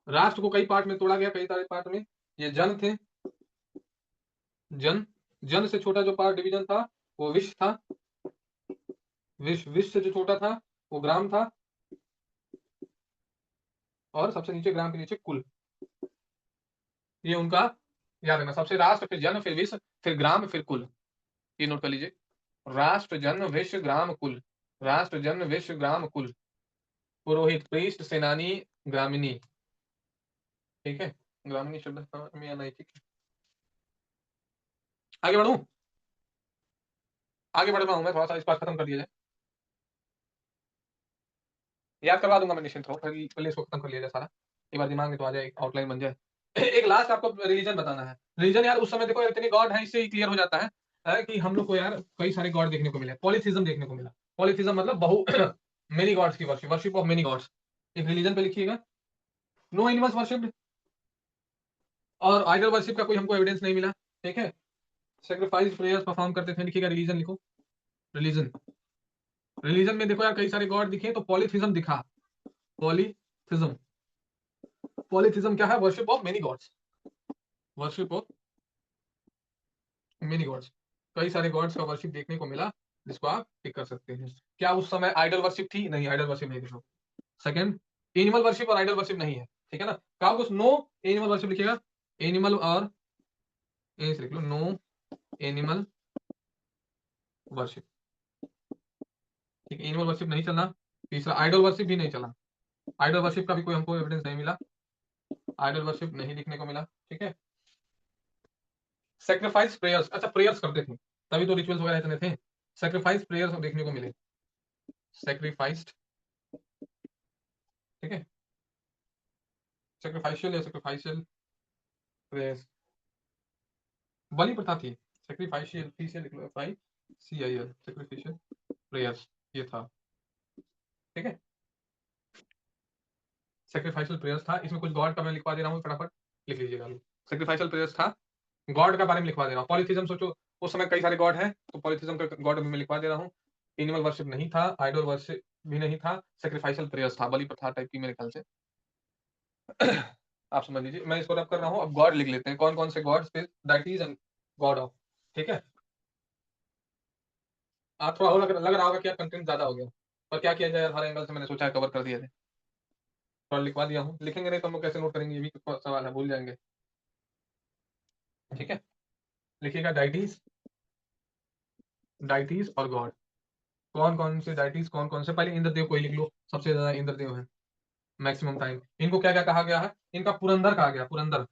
राष्ट्र को कई पार्ट में तोड़ा गया, कई सारे पार्ट में। ये जन थे, जन। जन से छोटा जो पार्ट डिवीजन था वो विश्व था। विश्व, विश्व से जो छोटा था वो ग्राम था। और सबसे नीचे, ग्राम के नीचे, कुल। ये उनका याद रखना, सबसे राष्ट्र, फिर जन, फिर विश्व, फिर ग्राम, फिर कुल। ये नोट कर लीजिए, राष्ट्र, जन, विश्व, ग्राम, कुल। राष्ट्र, जन, विश्व, ग्राम, कुल। पुरोहित, प्रीस्ट, सेनानी, ग्रामिनी, ठीक है। ग्रामिनी शब्द समझ में आना है, ठीक है। आगे बढ़ू, आगे बढ़ रहा हूं मैं, थोड़ा सा इस बात खत्म कर दिया जाए। याद करवा दूंगा मैं, निश्चिंत रहो, पहले इसको खत्म कर लिया जाए सारा, एक बार दिमाग में तो आ जाए, आउटलाइन बन जाए। एक लास्ट आपको रिलीजन बताना है। रिलीजन यार उस समय देखो इतने गॉड हैं, इससे ही क्लियर हो जाता है कि हम लोग को यार कई सारे गॉड देखने को मिले। पॉलीथिज्म देखने को मिला। पॉलीथिज्म मतलब बहु मेनी गॉड्स की worship, worship of many God's. एक रिलीजन पे लिखिएगा, नो एनिमल्स वर्शिप्ड, और आइडल वर्शिप का कोई हमको एविडेंस नहीं मिला, ठीक है। सेक्रीफाइस प्रेयर्स परफॉर्म करते थे, लिखिएगा रिलीजन लिखो, रिलीजन। रिलीजन में देखो यार कई सारे गॉड दिखे, तो पॉलीथिज्म दिखा। पॉलीथिज्म, पॉलीथिज्म क्या है? Worship of many God's, worship of many God's. कई सारे गॉड्स का वर्शिप देखने को मिला, जिसको आप टिक कर सकते हैं। क्या उस समय आइडल वर्शिप थी? नहीं, आइडल वर्शिप नहीं देखो। सेकंड, एनिमल वर्शिप और आइडल वर्शिप नहीं है, ठीक है ना। कहा कुछ नो एनिमल वर्शिप लिखिएगा, एनिमल और ऐसे लिख लो, नो एनिमल वर्शिप, ठीक है, एनिमल वर्शिप नहीं चलना। तीसरा आइडल वर्शिप भी नहीं चला, आइडल वर्शिप का भी कोई हमको एविडेंस नहीं मिला, आइडल वर्शिप नहीं दिखने को मिला, ठीक है। सेक्रीफाइस प्रेयर्स, अच्छा प्रेयर्स करते थे तभी तो रिचुअल्स वगैरह इतने थे। सेक्रीफाइस प्रेयर्स देखने को मिले, सेक्रीफाइस्ड, ठीक है, सेक्रीफाइशियल या सेक्रीफाइशियल प्रेयर्स, बलि प्रथा थी। सेक्रीफाइशियल फीशियल लिख लो, FICIL, सेक्रीफाइशियल प्रेयर्स ये था, ठीक है। सेक्रीफाइशियल प्रेयर्स था, इसमें कुछ गॉड का मैं लिखवा दे रहा हूँ, फटाफट लिख लीजिएगा। सेक्रीफाइशियल प्रेयर्स था, गॉड का बारे में लिखवा दे रहा हूँ। पॉलिथिज्म सोचो, उस समय कई सारे गॉड हैं, तो पॉलिथिज्म का गॉड मैं लिखवा दे रहा हूँ। एनिमल वर्शिप नहीं था, आइडल वर्शिप भी नहीं था, सेक्रीफाइशियल प्रेयर्स था, बलि प्रथा टाइप की मेरे ख्याल से। आप समझ लीजिए, मैं इसको रब कर रहा हूँ। अब गॉड लिख लेते हैं, कौन कौन से गॉड, फिर डाइटीज एंड गॉड ऑफ, ठीक है। आप थोड़ा लग रहा होगा कि कंटेंट ज्यादा हो गया, पर क्या किया जाए, हर एंगल से मैंने सोचा कवर कर दिया जाए, थोड़ा लिखवा दिया हूँ। लिखेंगे नहीं तो हम लोग कैसे नोट करेंगे, ये भी तो सवाल है, भूल जाएंगे, ठीक है। लिखिएगा डाइटीज, डाइटीज और गॉड, कौन कौन से डाइटीज, कौन कौन से, पहले इंद्रदेव को ही लिख लो, सबसे ज्यादा इंद्रदेव है, मैक्सिमम टाइम। इनको क्या क्या कहा गया है, इनका पुरंदर कहा गया, पुरंदर,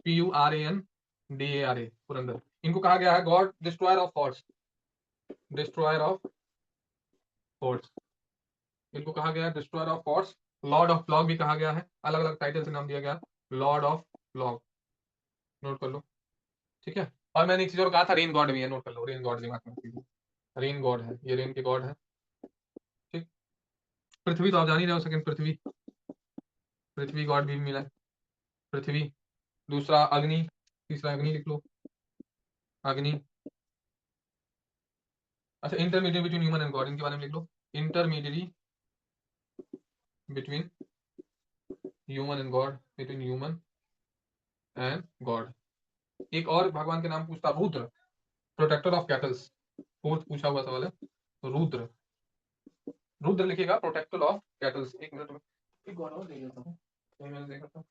PURANDARA, पुरंदर। इनको कहा गया है God destroyer of forts, destroyer of forts, इनको कहा गया है destroyer of forts. Lord of flog भी कहा गया है, अलग अलग टाइटल से नाम दिया गया, लॉर्ड ऑफ फ्लॉग, नोट कर लो, ठीक है। और मैंने एक चीज और कहा था, रेन गॉड भी है, नोट कर लो, रेन गॉड दिमाग में रखिए, रेन गॉड है, ये रेन के गॉड है, ठीक। पृथ्वी तो आप जान ही रहे हो, सेकंड पृथ्वी, पृथ्वी गॉड भी मिला है, पृथ्वी। दूसरा अग्नि, तीसरा अग्नि लिख लो, अग्नि। अच्छा intermediate between human and god, इनके बारे में लिख लो, intermediate between human and god, between human and god. एक और भगवान के नाम पूछता, Rudra, protector of cattles, fourth पूछा हुआ सवाल है, रुद्र, रुद्र लिखिएगा, प्रोटेक्टर ऑफ कैटल्स। एक मिनट में एक गॉड और देख लेता हूँ, मैंने देखा था,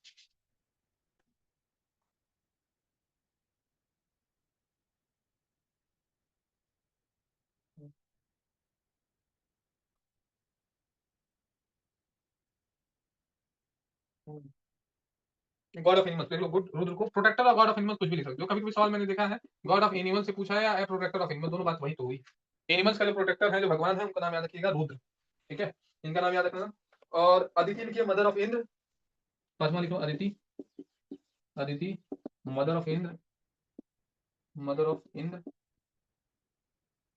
गॉड ऑफ एनिमल्स देख लो, गुड, रुद्र को प्रोटेक्टर और गॉड ऑफ एनिमल्स कुछ भी लिख सकते हो। कभी कभी सवाल मैंने देखा है गॉड ऑफ एनिमल से पूछा है या प्रोटेक्टर ऑफ एनिमल, दोनों बात वही तो हुई। एनिमल्स का जो प्रोटेक्टर है, जो भगवान है, उनका नाम याद रखिएगा रुद्र, ठीक है, इनका नाम याद रखना। और अदिति लिखिए, मदर ऑफ इंद्र, पांचवा लिखो Aditi, Aditi mother of Indra, mother of Indra,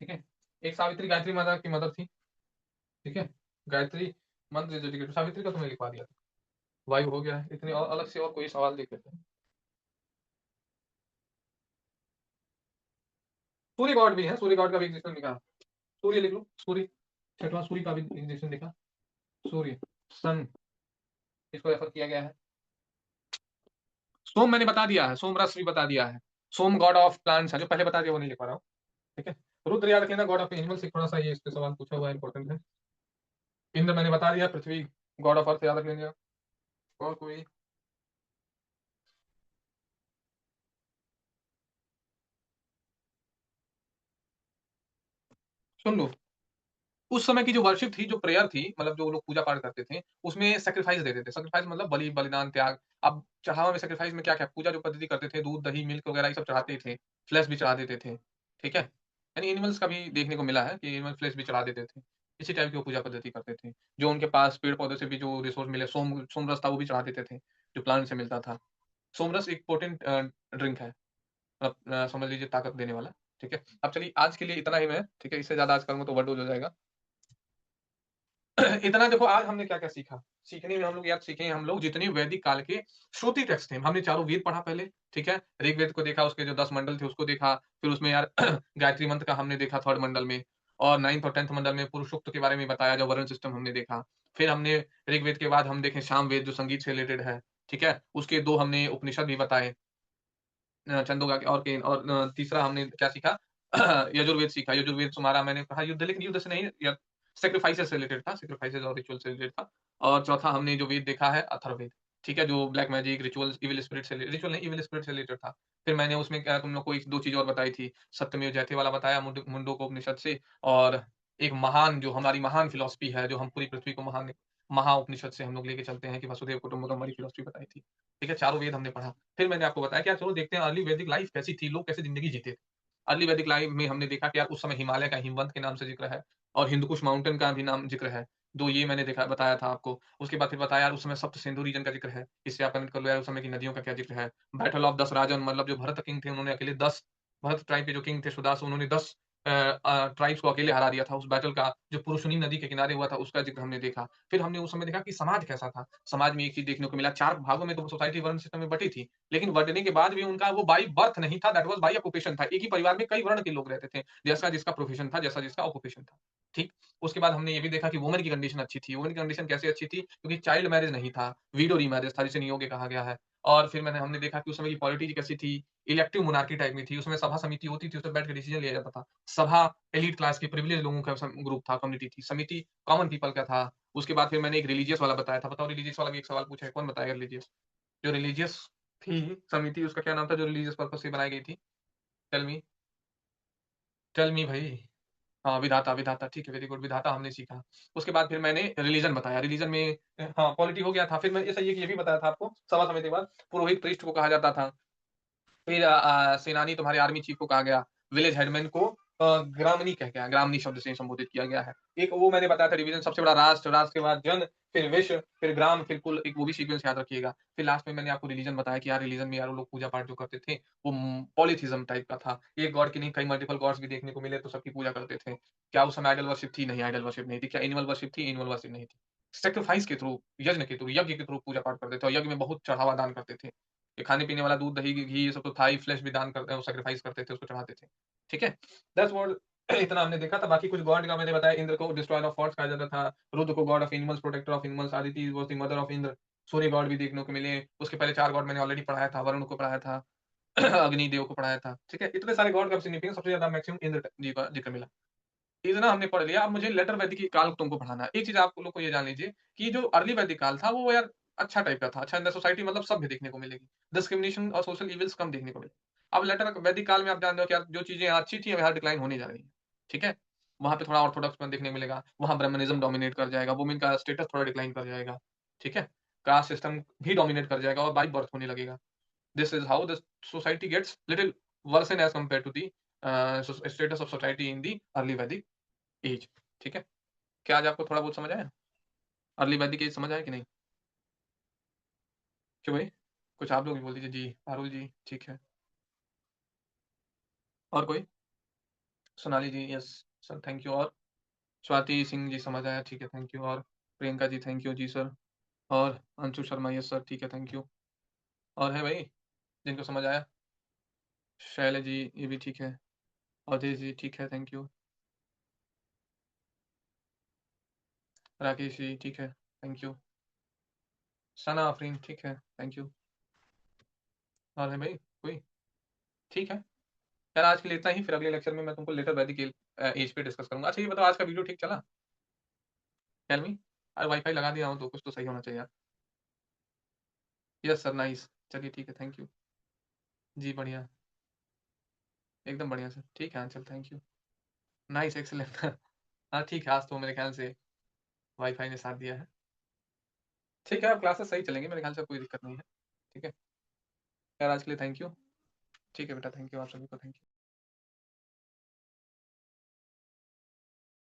ठीक है। एक सावित्री, गायत्री माता की मदर थी, ठीक है, गायत्री मंत्र जो लिखे, सावित्री का तुम्हें लिखवा दिया था, वायु हो गया है। इतने और अलग से और कोई सवाल देख लेते हैं। सूर्य गॉड भी है, सूर्य गॉड का भी एग्जिस्टेंस लिखा, सूर्य लिख लो, सूर्य, छठवां सूर्य का भी एग्जिस्टेंस लिखा, सूर्य, सन, इसको रेफर किया गया है। सोम मैंने बता दिया है, सोमरस भी बता दिया है, सोम गॉड ऑफ प्लांट्स है, जो पहले बता दिया वो नहीं लिख पा रहा हूँ, ठीक है। रुद्र याद रखना, गॉड ऑफ एनिमल्स, थोड़ा सा ये इस पे सवाल पूछा हुआ है, इंपॉर्टेंट है। इंद्र मैंने बता दिया, पृथ्वी गॉड ऑफ अर्थ याद रख लेंगे। और कोई, सुन लो, उस समय की जो वर्शिप थी, जो प्रेयर थी, मतलब जो लोग पूजा पाठ करते थे, उसमें सेक्रीफाइस देते थे, सेक्रीफाइस मतलब बलि, बलिदान, त्याग। अब चढ़ावा में सेक्रीफाइस में क्या क्या पूजा जो पद्धति करते थे, दूध दही मिल्क वगैरह ये सब चढ़ाते थे, फ्लैश भी चढ़ा देते थे, ठीक है। यानी एनिमल्स का भी देखने को मिला है कि एनिमल फ्लैश भी चढ़ा देते थे, इसी टाइप की वो पूजा पद्धति करते थे। जो उनके पास पेड़ पौधे से भी जो रिसोर्स मिले, सोमरस था वो भी चढ़ा देते थे, जो प्लांट से मिलता था। सोमरस एक पोटेंट ड्रिंक है, समझ लीजिए ताकत देने वाला, ठीक है। अब चलिए आज के लिए इतना ही मैं, ठीक है, इससे ज्यादा आज करूंगा तो ओवरडोज हो जाएगा। इतना देखो, आज हमने क्या क्या सीखा, सीखने में हम लोग याद सीखे, हम लोग जितने वैदिक काल के श्रुति टेक्स्ट थे, हमने चारों वेद पढ़ा पहले, ठीक है। ऋग्वेद को देखा, उसके जो 10 मंडल थे उसको देखा, फिर उसमें यार गायत्री मंत्र का हमने देखा थर्ड मंडल में, और नाइन्थ और 10th मंडल में पुरुष सूक्त के बारे में बताया, जो वर्ण सिस्टम हमने देखा। फिर हमने ऋग्वेद के बाद हम देखे शाम वेद, जो संगीत से रिलेटेड है, ठीक है, उसके दो हमने उपनिषद भी बताए, छंदों का, और तीसरा हमने क्या सीखा, यजुर्वेद सीखा। यजुर्वेद तुम्हारा मैंने कहा युद्ध, लेकिन युद्ध से नहीं, सैक्रिफाइसेस से रिलेटेड था, सैक्रिफाइसेस और रिचुअल से रिलेटेड था। और चौथा हमने जो वेद देखा है अथर्ववेद, ठीक है? जो black magic, rituals, evil spirit से रिचुअल नहीं, इविल स्पिरिट से रिलेटेड था। फिर मैंने उसमें क्या तुम लोग को 1-2 चीज़ और बताई थी, सत्यमेव जयते वाला बताया मुंडकोपनिषद से, और एक महान जो हमारी महान फिलॉसफी है, जो हम पूरी पृथ्वी को महान महाउपनिषद से हम लोग लेके चलते हैं कि वसुधैव कुटुंबकम वाली फिलॉसफी बताई थी। ठीक है? चारों वेद हमने पढ़ा। फिर मैंने आपको बताया कि यार चलो देखते हैं अर्ली वैदिक लाइफ कैसी थी, लोग कैसे ज़िंदगी जीते थे। अर्ली वैदिक लाइफ में हमने देखा कि यार उस समय हिमालय का हिमवंत के नाम से ज़िक्र है और हिंदुकुश माउंटेन का भी नाम ज़िक्र है। 2 ये मैंने देखा बताया था आपको। उसके बाद फिर बताया यार उस समय सप्त सिंधु रीजन का ज़िक्र है। इससे आप कनेक्ट कर लो यार उस समय की नदियों का क्या ज़िक्र है। बैटल ऑफ 10 राजन मतलब जो भरत किंग थे उन्होंने अकेले 10 भरत ट्राइब के जो किंग थे सुदास उन्होंने 10 ट्राइब्स को अकेले हरा दिया था। उस बैटल का जो पुरुषनी नदी के किनारे हुआ था उसका ज़िक्र हमने देखा। फिर हमने उस समय देखा कि समाज कैसा था। समाज में एक चीज़ देखने को मिला 4 भागों में तो सोसाइटी वर्ण सिस्टम में बँटी थी। लेकिन बँटने के बाद भी उनका वो बाय बर्थ नहीं था, दैट वाज़ बाय ऑक्यूपेशन था। एक ही परिवार में कई वर्ण के लोग रहते थे, जैसा जिसका प्रोफेशन था, जैसा जिसका ऑक्यूपेशन था। ठीक? उसके बाद हमने ये भी देखा कि वुमेन की कंडीशन अच्छी थी। वुमेन की कंडीशन कैसे अच्छी थी? क्योंकि चाइल्ड मैरेज नहीं था, विडो रीमैरेज था जिसे नियोगे कहा गया है। और फिर हमने देखा कि उस समय की पॉलिटी कैसी थी, इलेक्टिव मोनार्की टाइप में थी। उसमें सभा समिति होती थी, उसमें बैठ के डिसीजन लिया जाता था। सभा एलीट क्लास के प्रिविलेज्ड लोगों का ग्रुप था, कम्युनिटी थी। समिति कॉमन पीपल का था। उसके बाद फिर मैंने एक रिलीजियस वाला बताया था। बताओ रिलीजियस वाला भी एक सवाल पूछा है, कौन बताएगा रिलीजियस? जो रिलीजियस थी समिति उसका क्या नाम था जो रिलीजियस पर्पज़ से बनाई गई थी? टेल मी भई। हाँ, विधाता, विधाता ठीक है, वेरी गुड विधाता हमने सीखा। उसके बाद फिर मैंने रिलीजन बताया, रिलीजन में हाँ, पॉलिटी हो गया था। फिर मैं सही है कि ये भी बताया था आपको, सभा समिति के बाद पुरोहित प्रीस्ट को कहा जाता था। फिर सेनानी तुम्हारे आर्मी चीफ को कहा गया, विलेज हेडमैन को ग्रामनी कहा गया, ग्रामनी शब्द से संबोधित किया गया है। एक वो मैंने बताया था डिवीजन सबसे बड़ा राष्ट्र, राष्ट्र के बाद जन, फिर विश्व, फिर ग्राम, फिर कुल, एक वो भी सीक्वेंस याद रखिएगा। फिर लास्ट में मैंने आपको रिलीजन बताया कि यार रिलीजन में यार वो लोग पूजा-पाठ जो करते थे, वो पॉलीथिज़्म टाइप का था। एक गॉड की नहीं कई मल्टीपल गॉड्स भी देखने को मिले तो सबकी पूजा करते थे। क्या उस समय आइडल वर्शिप थी? नहीं, आइडल वर्शिप नहीं थी। क्या एनिमल वर्शिप थी? एनिमल वर्शिप नहीं थी। सैक्रिफाइस के थ्रू, यज्ञ के थ्रू, यज्ञ के थ्रू पूजा-पाठ करते थे और यज्ञ में बहुत चढ़ावा दान करते थे। ये खाने-पीने वाला दूध, दही, घी ये सब तो था ही, फ्लेश भी दान करते सैक्रिफाइस करते थे, उसको चढ़ाते थे। ठीक है? दैट्स व्हाट इतना हमने देखा था। बाकी कुछ गॉड का मैंने बताया, इंद्र को डिस्ट्रॉयर ऑफ गॉड्स कहा जाता था, रुद्र को god of animals, protector of animals, Aditi was the mother of Indra, Surya god भी देखने को मिले। उसके पहले 4 गॉड मैंने ऑलरेडी पढ़ाया था, वरुण को पढ़ाया था, अग्नि देव को पढ़ाया था। ठीक है? इतने सारे गॉड का सिग्निफिकेंस सबसे ज़्यादा मैक्सिमम इंद्र जी का ज़िक्र मिला। इतना हमने पढ़ लिया, अब मुझे लेटर वैदिक काल तुमको पढ़ाना है। एक चीज़ आप लोग को ये जान लीजिए कि जो अर्ली वैदिक काल था वो यार अच्छा टाइप का था। अच्छा इन द सोसाइटी मतलब सभ्य देखने को मिलेगी। डिस्क्रिमिनेशन और सोशल इविल्स कम देखने को मिले। अब लेटर वैदिक काल में आप जानते हो कि यार जो चीज़ें यहाँ अच्छी थी, अब यहाँ डिक्लाइन होने जा रही हैं। ठीक है? वहाँ पे थोड़ा ऑर्थोडॉक्सपन देखने को मिलेगा। वहाँ ब्राह्मणिज़्म डोमिनेट कर जाएगा। वुमेन का स्टेटस थोड़ा डिक्लाइन कर जाएगा। ठीक है? कास्ट सिस्टम भी डोमिनेट कर जाएगा और बाय बर्थ होने लगेगा। This is how the society gets little worsen as compared to the status of society in the early Vedic age. ठीक है? क्या आज आपको थोड़ा बहुत समझ आया? अर्ली वैदिक एज समझ आया कि नहीं? क्यों भाई? कुछ आप लोग भी बोल दीजिए जी, पारुल जी, ठीक है। और कोई? सोनाली जी, यस सर थैंक यू और स्वाति सिंह जी समझ आया, ठीक है, थैंक यू और Priyanka ji thank you ji sir और अंशु शर्मा यस सर, ठीक है, थैंक यू। और है भाई जिनको समझ आया? शैले जी ये भी ठीक है, अवधेश जी ठीक है, थैंक यू। राकेश जी ठीक है, थैंक यू। सना आफरीन ठीक है, थैंक यू। और है भाई कोई? ठीक है। यार आज के लिए इतना ही, फिर अगले लेक्चर में मैं तुमको लेटर वैदिक एज पे डिस्कस करूँगा। अच्छा ये बताओ आज का वीडियो ठीक चला? Tell me? अरे वाई-फाई लगा दिया हूँ तो कुछ तो सही होना चाहिए यार। Yes sir nice. चलिए ठीक है, थैंक यू। जी बढ़िया, एकदम बढ़िया सर। ठीक है अंचल थैंक यू। नाइस एक्सीलेंट हाँ, ठीक है आज तो मेरे ख्याल से वाई-फाई ने साथ दिया है। ठीक है, अब क्लासेस सही चलेंगी मेरे ख्याल से कोई दिक्कत नहीं है। ठीक है? यार आज के लिए थैंक यू। ठीक है बेटा, थैंक यू आप सभी को थैंक यू।